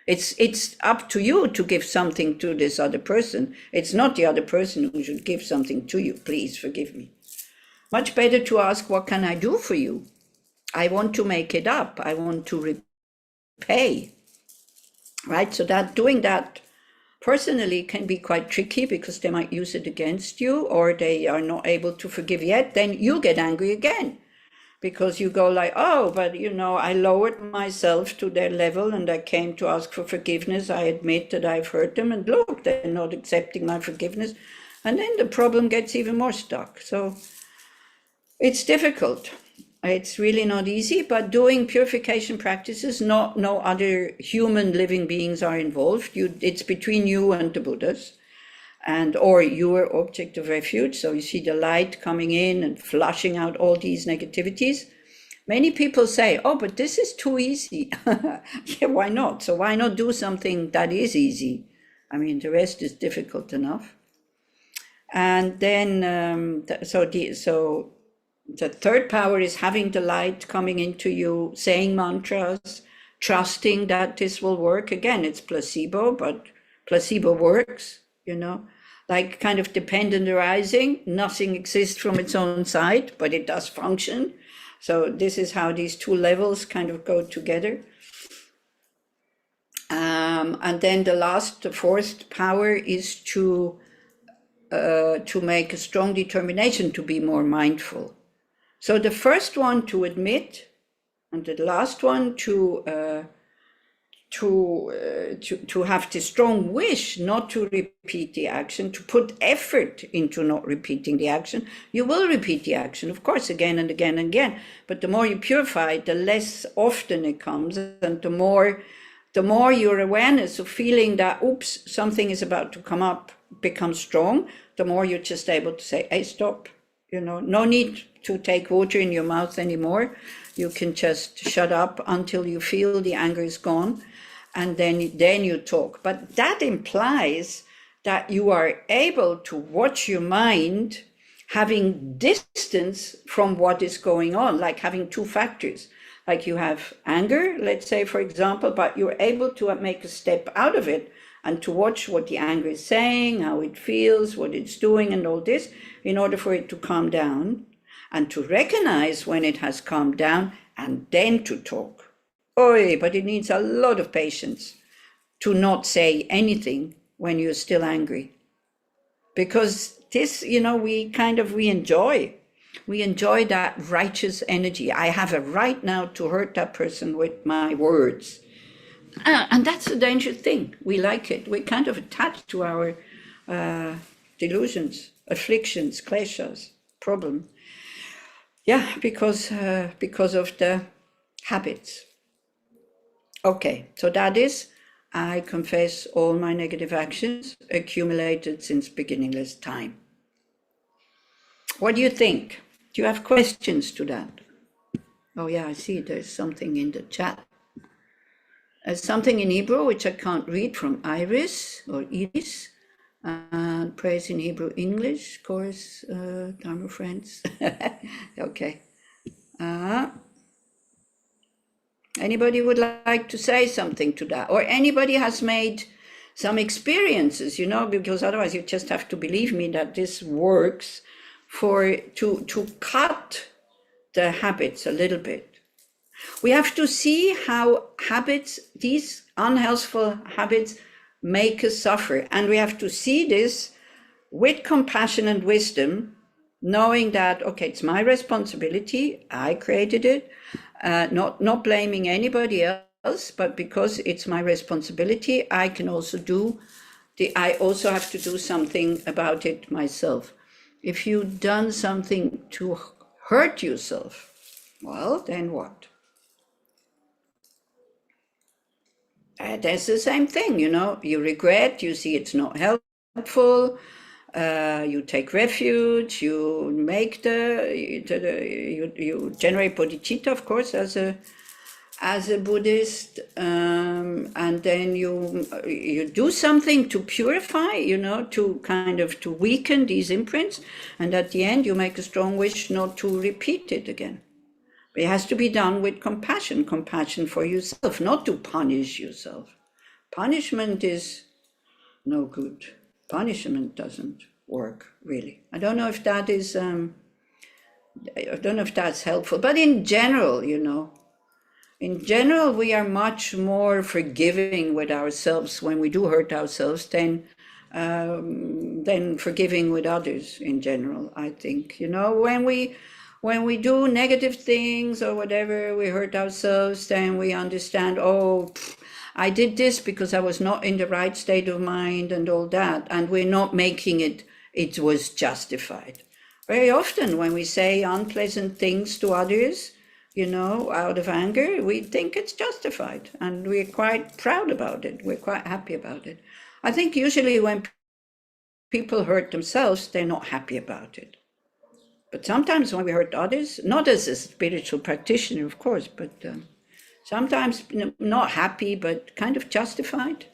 It's up to you to give something to this other person. It's not the other person who should give something to you. Please forgive me. Much better to ask, what can I do for you? I want to make it up. I want to repay. Right, so that doing that personally can be quite tricky because they might use it against you, or they are not able to forgive yet. Then you get angry again because you go like, oh, but I lowered myself to their level and I came to ask for forgiveness. I admit that I've hurt them, and look, they're not accepting my forgiveness. And then the problem gets even more stuck. So it's difficult. It's really not easy, but doing purification practices, no other human living beings are involved. It's between you and the Buddhas, or your object of refuge. So you see the light coming in and flushing out all these negativities. Many people say, oh, but this is too easy. Yeah, why not? So why not do something that is easy? I mean, the rest is difficult enough. And then, so the third power is having the light coming into you, saying mantras, trusting that this will work. Again, it's placebo, but placebo works, you know, like kind of dependent arising. Nothing exists from its own side, but it does function. So this is how these two levels kind of go together. And then the fourth power is to make a strong determination to be more mindful. So the first one to admit, and the last one to have the strong wish not to repeat the action, to put effort into not repeating the action. You will repeat the action, of course, again and again and again. But the more you purify it, the less often it comes, and the more your awareness of feeling that, oops, something is about to come up, becomes strong, the more you're just able to say, hey, stop, you know, no need to take water in your mouth anymore. You can just shut up until you feel the anger is gone, and then you talk. But that implies that you are able to watch your mind having distance from what is going on, like having two factors. Like you have anger, let's say, for example, but you're able to make a step out of it and to watch what the anger is saying, how it feels, what it's doing, and all this, in order for it to calm down, and to recognize when it has calmed down, and then to talk. Oy, but it needs a lot of patience to not say anything when you're still angry. Because this, you know, we enjoy that righteous energy. I have a right now to hurt that person with my words. And that's a dangerous thing. We like it. We're kind of attached to our delusions, afflictions, kleshas, problem. Yeah, because of the habits. Okay, so that is, I confess all my negative actions accumulated since beginningless time. What do you think? Do you have questions to that? Oh yeah, I see there's something in the chat. There's something in Hebrew which I can't read, from Iris or Iris. Praise in Hebrew English, course, Dharma friends. Okay. Anybody would like to say something to that? Or anybody has made some experiences, you know, because otherwise you just have to believe me that this works to cut the habits a little bit. We have to see how habits, these unhealthful habits, make us suffer. And we have to see this with compassion and wisdom, knowing that, okay, it's my responsibility, I created it, not blaming anybody else, but because it's my responsibility, I also have to do something about it myself. If you've done something to hurt yourself, well, then what? That's the same thing, you know, you regret, you see it's not helpful, you take refuge, you make you generate bodhicitta, of course, as a Buddhist, and then you do something to purify, you know, to weaken these imprints, and at the end you make a strong wish not to repeat it again. It has to be done with compassion for yourself, not to punish yourself. Punishment is no good. Punishment doesn't work, really. I don't know if that is, I don't know if that's helpful, but in general, you know, we are much more forgiving with ourselves when we do hurt ourselves than forgiving with others in general, I think. You know, when we do negative things or whatever, we hurt ourselves, then we understand, oh, I did this because I was not in the right state of mind and all that, and we're not making it was justified. Very often when we say unpleasant things to others, you know, out of anger, we think it's justified, and we're quite proud about it. We're quite happy about it. I think usually when people hurt themselves, they're not happy about it. But sometimes when we hurt others, not as a spiritual practitioner, of course, but sometimes not happy, but kind of justified.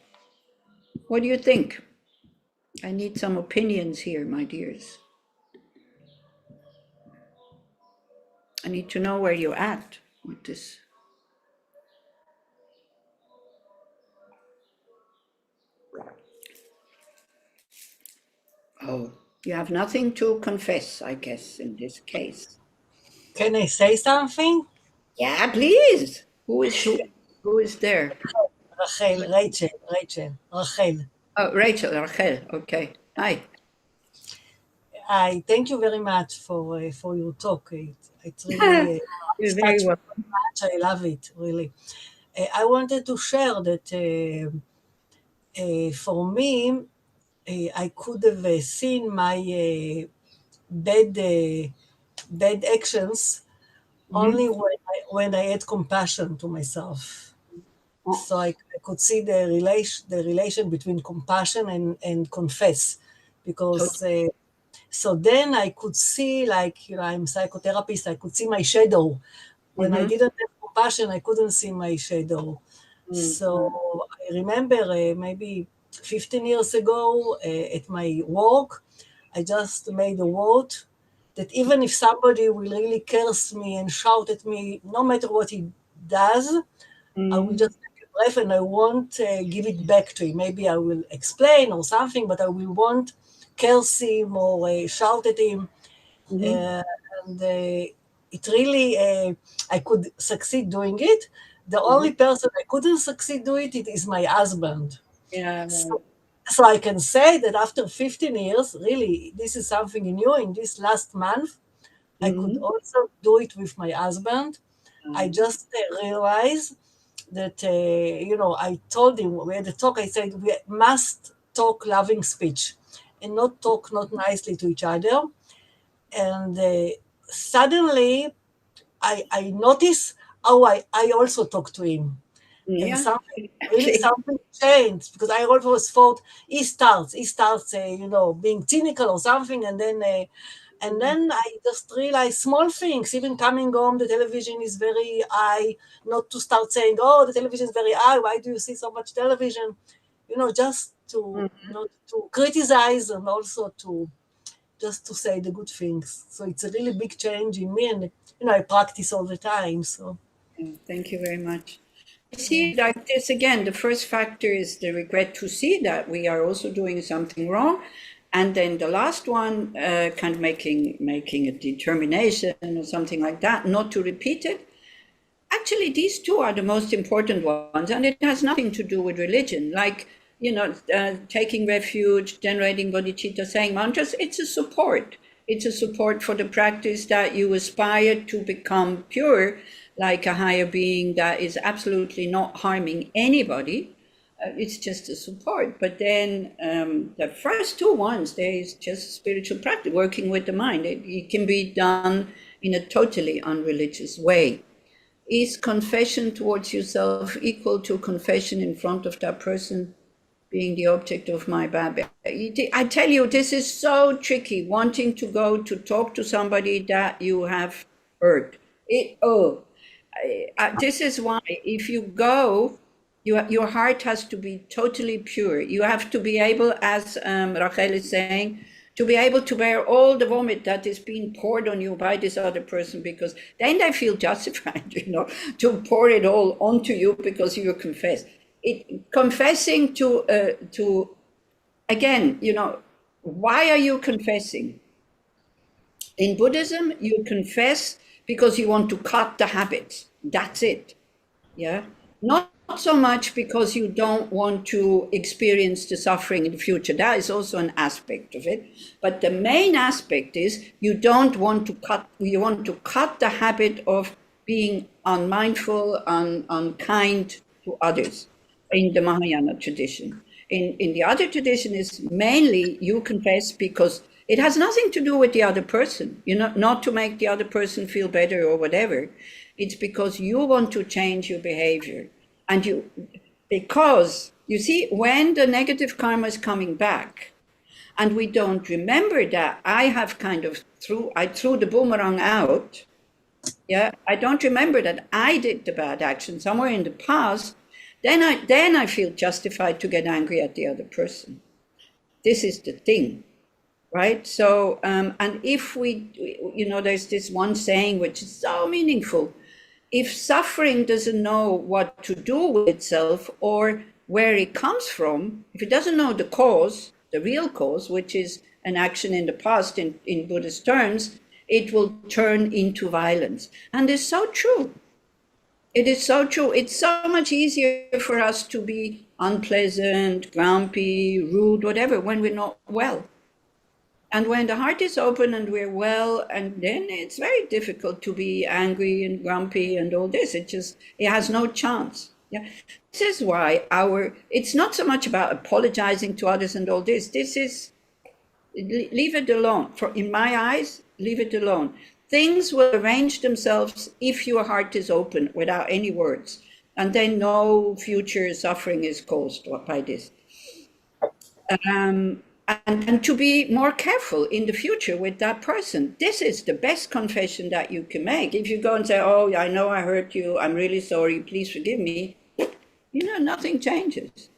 What do you think? I need some opinions here, my dears. I need to know where you're at with this. Oh, you have nothing to confess, I guess, in this case. Can I say something? Yeah, please. Who is there? Rachel, Rachel. Oh, Rachel, okay. Hi. I thank you very much for your talk. It's really You're it's very touched me welcome. very much. I love it really. I wanted to share that for me, I could have seen my bad bad actions only when I had compassion to myself. Oh, So I could see the relation between compassion and confess, because totally. so then I could see, like, I'm a psychotherapist, I could see my shadow. When I Mm-hmm. didn't have compassion, I couldn't see my shadow. Mm-hmm. So I remember maybe 15 years ago at my work, I just made a vote that even if somebody will really curse me and shout at me, no matter what he does, I will just take a breath and I won't give it back to him. Maybe I will explain or something, but I will won't curse him or shout at him. Mm-hmm. Uh, and it really, I could succeed doing it. The Mm-hmm. only person I couldn't succeed doing it is my husband. Yeah, right. So I can say that after 15 years, really, this is something new. In this last month, I could Mm-hmm. also do it with my husband. I just realized that, I told him, we had a talk, I said, we must talk loving speech and not talk not nicely to each other. And suddenly I noticed how I also talk to him. And Yeah, something, really exactly. something changed, because I always thought he starts, being cynical or something, and then I just realized small things, even coming home, the television is very high, not to start saying, oh, the television is very high, why do you see so much television? Just to not to criticize, and also to just to say the good things. So it's a really big change in me, and I practice all the time. So Thank you very much. I yeah. see it like this again. The first factor is the regret to see that we are also doing something wrong. And then the last one, kind of making a determination or something like that, not to repeat it. Actually, these two are the most important ones, and it has nothing to do with religion. Like, taking refuge, generating bodhicitta, saying mantras, it's a support. It's a support for the practice that you aspire to become pure, like a higher being that is absolutely not harming anybody. It's just a support. But then the first two ones, there is just spiritual practice, working with the mind. It can be done in a totally unreligious way. Is confession towards yourself equal to confession in front of that person being the object of my bad? I tell you, this is so tricky, wanting to go to talk to somebody that you have hurt. This is why if you go, your heart has to be totally pure. You have to be able, as Rachel is saying, to be able to bear all the vomit that is being poured on you by this other person, because then they feel justified, to pour it all onto you because you confess. Confessing to again, why are you confessing? In Buddhism, you confess because you want to cut the habits. That's it. Yeah. Not so much because you don't want to experience the suffering in the future. That is also an aspect of it. But the main aspect is you want to cut the habit of being unmindful, unkind to others in the Mahayana tradition. In the other tradition is mainly you confess because it has nothing to do with the other person, not to make the other person feel better or whatever. It's because you want to change your behavior. Because you see, when the negative karma is coming back, and we don't remember that I threw the boomerang out. Yeah, I don't remember that I did the bad action somewhere in the past. then I feel justified to get angry at the other person. This is the thing, right? So, and if we, there's this one saying which is so meaningful. If suffering doesn't know what to do with itself or where it comes from, if it doesn't know the cause, the real cause, which is an action in the past in Buddhist terms, it will turn into violence. And it's so true. It is so true. It's so much easier for us to be unpleasant, grumpy, rude, whatever, when we're not well. And when the heart is open and we're well, and then it's very difficult to be angry and grumpy and all this. It has no chance. Yeah. This is why it's not so much about apologizing to others and all this. This is, leave it alone. In my eyes, leave it alone. Things will arrange themselves if your heart is open without any words. And then no future suffering is caused by this. And to be more careful in the future with that person. This is the best confession that you can make. If you go and say, oh, I know I hurt you, I'm really sorry, please forgive me, nothing changes.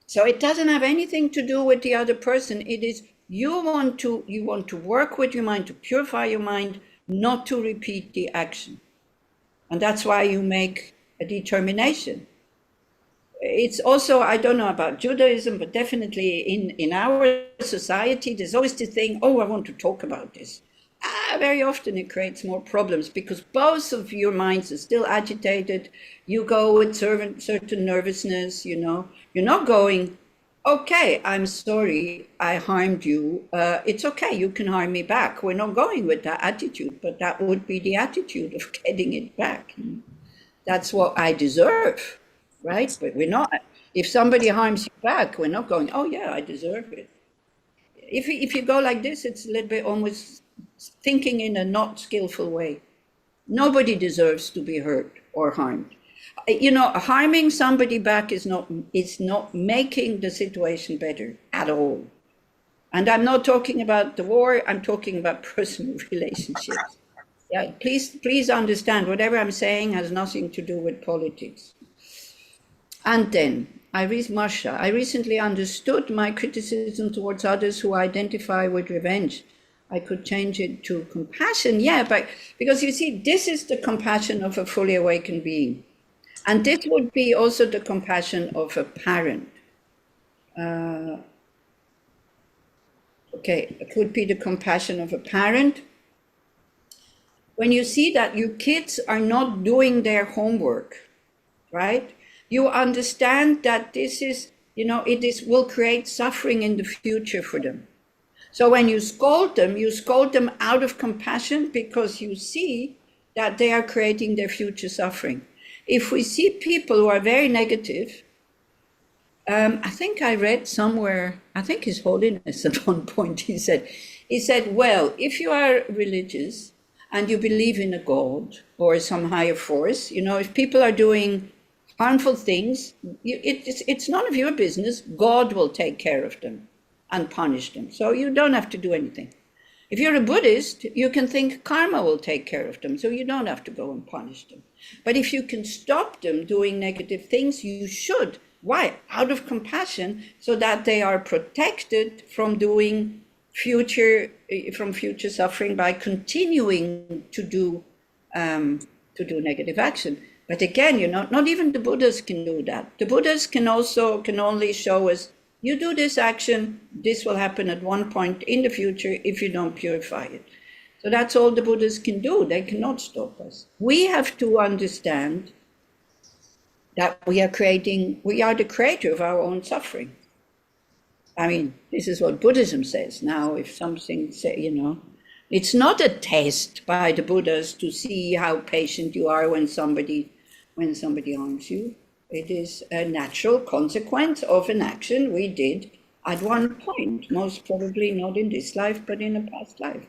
So it doesn't have anything to do with the other person. It is you want to work with your mind, to purify your mind, not to repeat the action. And that's why you make a determination. It's also, I don't know about Judaism, but definitely in our society, there's always this thing, oh, I want to talk about this. Very often it creates more problems because both of your minds are still agitated. You go with certain nervousness, You're not going, okay, I'm sorry, I harmed you. It's okay, you can harm me back. We're not going with that attitude, but that would be the attitude of getting it back. That's what I deserve. Right? But we're not, if somebody harms you back, we're not going, oh yeah, I deserve it. If you go like this, it's a little bit almost thinking in a not skillful way. Nobody deserves to be hurt or harmed. Harming somebody back is not making the situation better at all. And I'm not talking about the war, I'm talking about personal relationships. Yeah, please understand, whatever I'm saying has nothing to do with politics. And then, Marsha, I recently understood my criticism towards others who identify with revenge. I could change it to compassion. Yeah, but because you see, this is the compassion of a fully awakened being. And this would be also the compassion of a parent. It would be the compassion of a parent. When you see that your kids are not doing their homework, right? You understand that this is, will create suffering in the future for them. So when you scold them out of compassion because you see that they are creating their future suffering. If we see people who are very negative, I think I read somewhere, I think His Holiness at one point, he said, well, if you are religious and you believe in a God or some higher force, if people are doing harmful things, it's none of your business. God will take care of them and punish them. So you don't have to do anything. If you're a Buddhist, you can think karma will take care of them, so you don't have to go and punish them. But if you can stop them doing negative things, you should. Why? Out of compassion, so that they are protected from doing future suffering by continuing to do negative action. But again, not even the Buddhas can do that. The Buddhas can only show us, you do this action, this will happen at one point in the future if you don't purify it. So that's all the Buddhas can do. They cannot stop us. We have to understand that we are the creator of our own suffering. I mean, this is what Buddhism says. Now, if something it's not a test by the Buddhas to see how patient you are when somebody harms you. It is a natural consequence of an action we did at one point, most probably not in this life, but in a past life.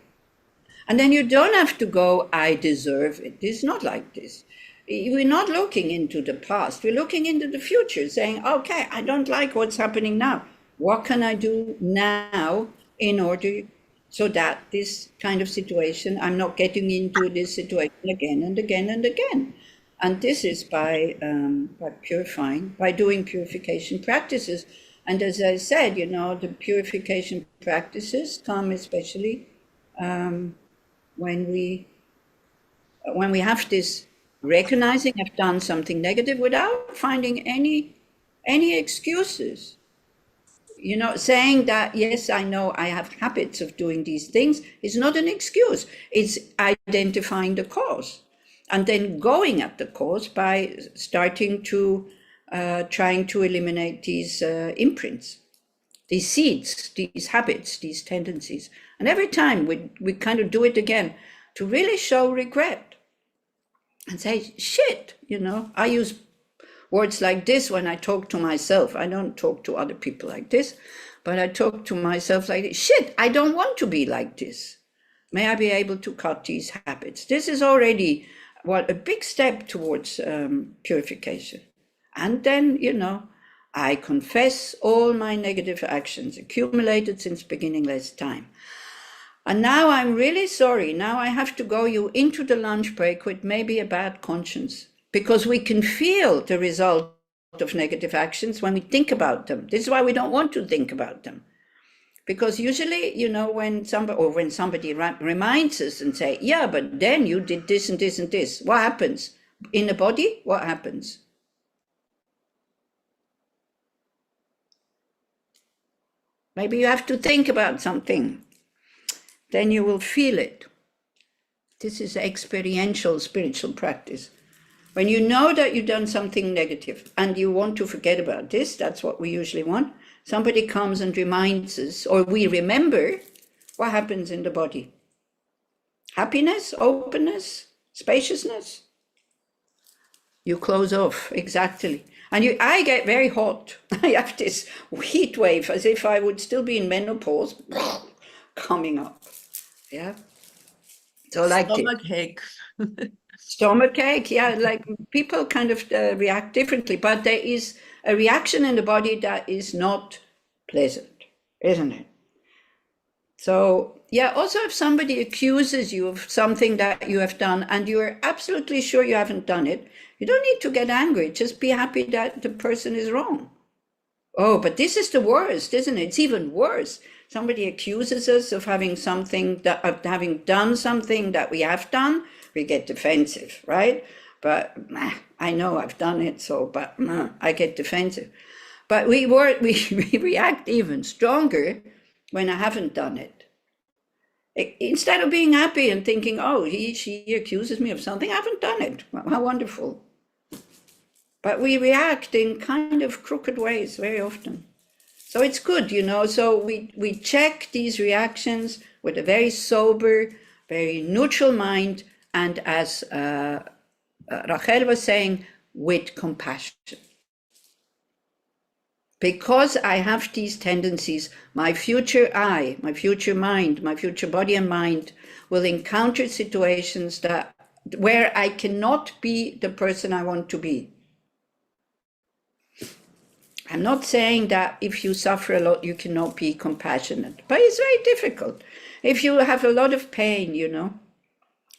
And then you don't have to go, I deserve it. It's not like this. We're not looking into the past. We're looking into the future, saying, okay, I don't like what's happening now. What can I do now in order so that this kind of situation, I'm not getting into this situation again and again and again. And this is by purifying, by doing purification practices. And as I said, the purification practices come especially when we have this recognizing I've done something negative without finding any excuses. Saying that, yes, I know I have habits of doing these things is not an excuse. It's identifying the cause and then going at the cause by starting to trying to eliminate these imprints, these seeds, these habits, these tendencies. And every time we kind of do it again to really show regret and say, shit, I use words like this when I talk to myself. I don't talk to other people like this, but I talk to myself like this. Shit, I don't want to be like this. May I be able to cut these habits? This is already a big step towards purification. And then, I confess all my negative actions accumulated since beginningless time. And now I'm really sorry. Now I have to go you into the lunch break with maybe a bad conscience, because we can feel the result of negative actions when we think about them. This is why we don't want to think about them. Because usually, when somebody reminds us and say, yeah, but then you did this and this and this, what happens? In the body, what happens? Maybe you have to think about something. Then you will feel it. This is experiential spiritual practice. When you know that you've done something negative and you want to forget about this, that's what we usually want. Somebody comes and reminds us, or we remember, what happens in the body? Happiness, openness, spaciousness. You close off, exactly. And I get very hot. I have this heat wave as if I would still be in menopause coming up. Yeah. So like stomachache. Stomachache, yeah, like people kind of react differently, but there is a reaction in the body that is not pleasant, isn't it? So, yeah, also if somebody accuses you of something that you have done and you're absolutely sure you haven't done it, you don't need to get angry. Just be happy that the person is wrong. Oh, but this is the worst, isn't it? It's even worse. Somebody accuses us of having having done something that we have done. We get defensive, right? But I know I've done it, but I get defensive. But we react even stronger when I haven't done it. Instead of being happy and thinking, oh, she accuses me of something, I haven't done it. How wonderful. But we react in kind of crooked ways very often. So it's good, so we check these reactions with a very sober, very neutral mind, and as Rachel was saying, with compassion. Because I have these tendencies, my future I, my future mind, my future body and mind will encounter situations where I cannot be the person I want to be. I'm not saying that if you suffer a lot, you cannot be compassionate, but it's very difficult. If you have a lot of pain,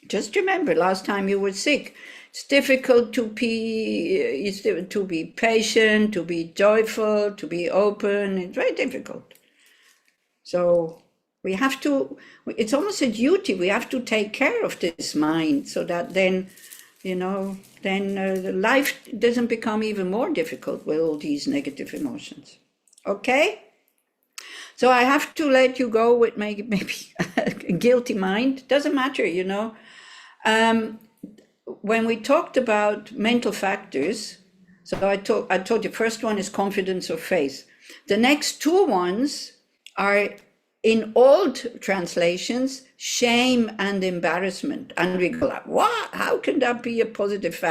just remember last time you were sick, it's difficult to be patient, to be joyful, to be open. It's very difficult. So we have to, it's almost a duty. We have to take care of this mind so that then, life doesn't become even more difficult with all these negative emotions. Okay? So I have to let you go with maybe a guilty mind. Doesn't matter, When we talked about mental factors, so I told you, first one is confidence or faith. The next two ones are, in old translations, shame and embarrassment. And we go like, what? How can that be a positive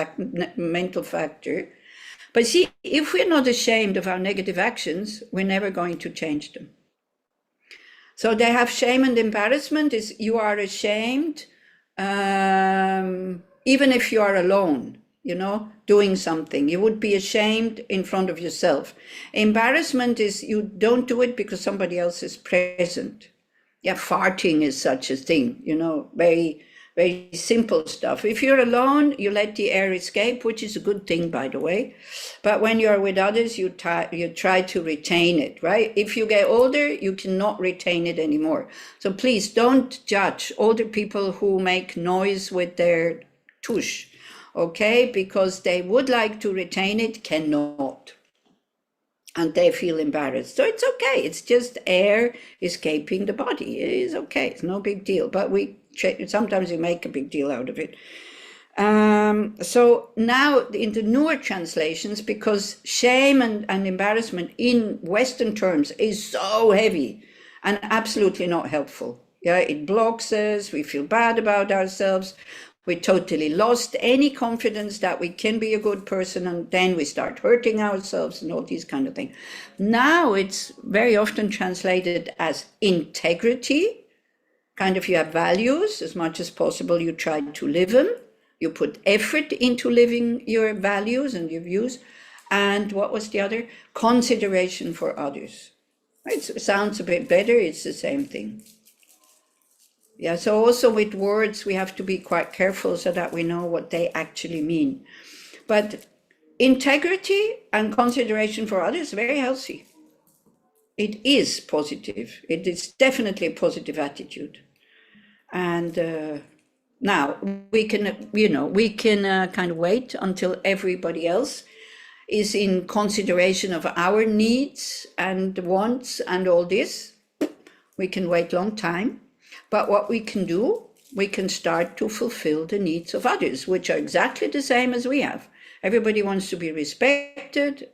mental factor? But see, if we're not ashamed of our negative actions, we're never going to change them. So they have shame and embarrassment is you are ashamed, even if you are alone, doing something. You would be ashamed in front of yourself. Embarrassment is you don't do it because somebody else is present. Yeah, farting is such a thing, very very simple stuff. If you're alone, you let the air escape, which is a good thing, by the way. But when you're with others, you try to retain it, right? If you get older, you cannot retain it anymore. So please don't judge older people who make noise with their tush, okay? Because they would like to retain it, cannot. And they feel embarrassed. So it's okay. It's just air escaping the body. It is okay. It's no big deal. But sometimes we make a big deal out of it. So now in the newer translations, because shame and embarrassment in Western terms is so heavy and absolutely not helpful. Yeah, it blocks us. We feel bad about ourselves. We totally lost any confidence that we can be a good person, and then we start hurting ourselves and all these kind of things. Now it's very often translated as integrity. Kind of, you have values, as much as possible you try to live them. You put effort into living your values and your views. And what was the other? Consideration for others. It sounds a bit better, it's the same thing. Yeah, so also with words, we have to be quite careful so that we know what they actually mean. But integrity and consideration for others, very healthy. It is positive. It is definitely a positive attitude. And now we can kind of wait until everybody else is in consideration of our needs and wants and all this. We can wait a long time. But what we can do, we can start to fulfill the needs of others, which are exactly the same as we have. Everybody wants to be respected,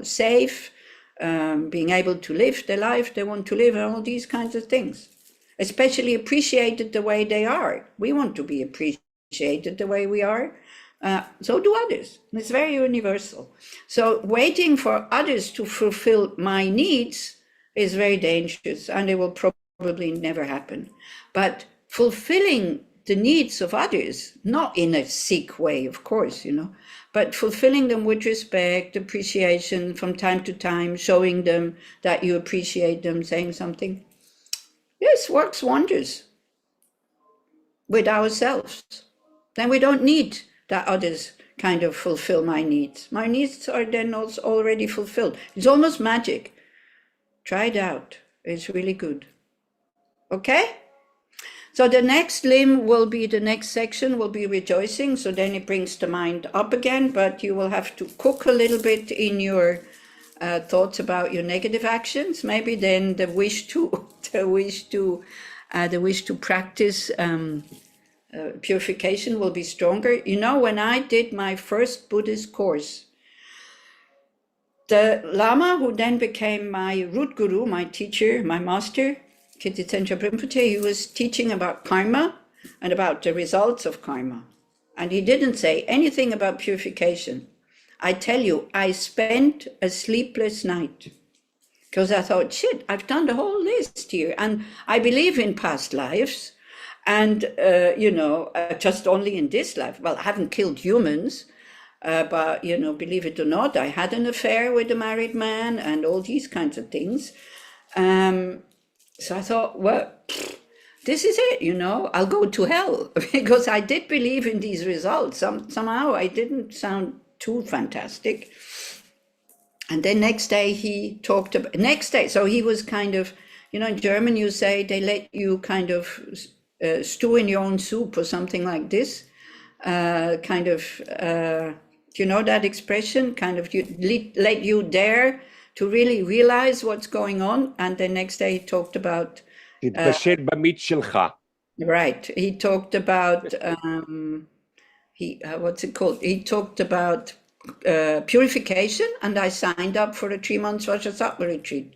safe, being able to live the life they want to live, and all these kinds of things. Especially appreciated the way they are. We want to be appreciated the way we are. So do others. It's very universal. So waiting for others to fulfill my needs is very dangerous, and it will probably never happen. But fulfilling the needs of others, not in a sick way, of course, but fulfilling them with respect, appreciation from time to time, showing them that you appreciate them, saying something. Yes, works wonders with ourselves. Then we don't need that others kind of fulfill my needs. My needs are then also already fulfilled. It's almost magic. Try it out. It's really good. Okay? So the next limb will be, the next section will be rejoicing. So then it brings the mind up again, but you will have to cook a little bit in your thoughts about your negative actions. Maybe then the wish to practice purification will be stronger. When I did my first Buddhist course, the Lama, who then became my root guru, my teacher, my master, Kirtitsenja Rinpoche, he was teaching about karma and about the results of karma. And he didn't say anything about purification. I tell you, I spent a sleepless night because I thought, shit, I've done the whole list here. And I believe in past lives and, just only in this life. Well, I haven't killed humans, but, believe it or not, I had an affair with a married man and all these kinds of things. So I thought, well, this is it, I'll go to hell because I did believe in these results. Somehow I didn't sound too fantastic. And then next day so he was kind of, in German you say they let you kind of stew in your own soup or something like this, do you know that expression? Kind of let you dare to really realize what's going on. And the next day he talked about תתבשל במיץ שלך. Right. He talked about what's it called? He talked about purification, and I signed up for a 3 months Vajrasattva retreat.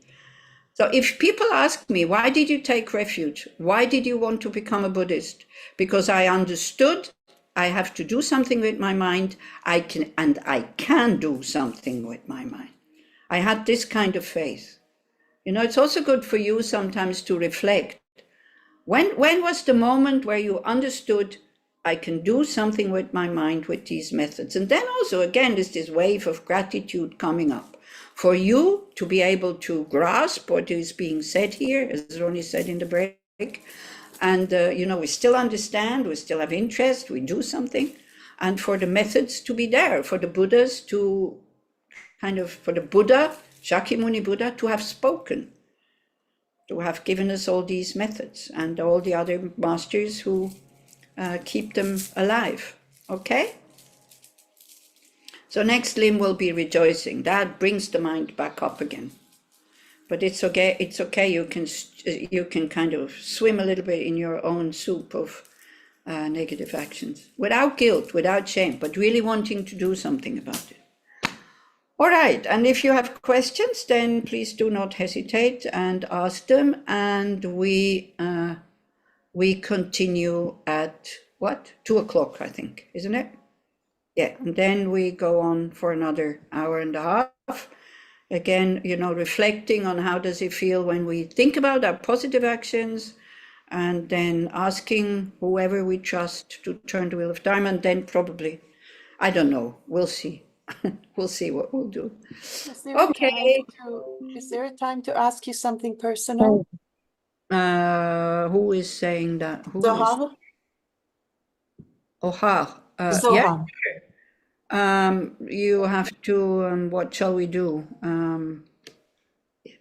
So if people ask me, why did you take refuge? Why did you want to become a Buddhist? Because I understood I have to do something with my mind. I can do something with my mind. I had this kind of faith. It's also good for you sometimes to reflect. When was the moment where you understood I can do something with my mind with these methods? And then also, again, there's this wave of gratitude coming up for you to be able to grasp what is being said here, as Ronnie said in the break, And, we still understand, we still have interest, we do something. And for the methods to be there, for the Buddhas to for the Buddha, Shakyamuni Buddha, to have spoken, to have given us all these methods and all the other masters who keep them alive. Okay? So next limb will be rejoicing. That brings the mind back up again. But it's okay. It's okay. You can kind of swim a little bit in your own soup of negative actions without guilt, without shame, but really wanting to do something about it. All right. And if you have questions, then please do not hesitate and ask them. And we continue at what? 2:00, I think, isn't it? Yeah. And then we go on for another hour and a half. Again, reflecting on how does it feel when we think about our positive actions, and then asking whoever we trust to turn the wheel of Dharma, and then probably, I don't know, we'll see. We'll see what we'll do. Is there a time to ask you something personal? Who is saying that? Zohar? Ohar. Zohar. Yeah. You have to, what shall we do?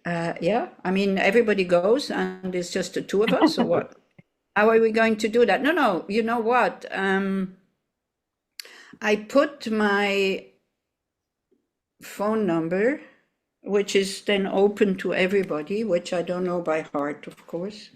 Yeah, I mean, everybody goes and it's just the two of us, or what? How are we going to do that? No, you know what? I put my phone number, which is then open to everybody, which I don't know by heart, of course.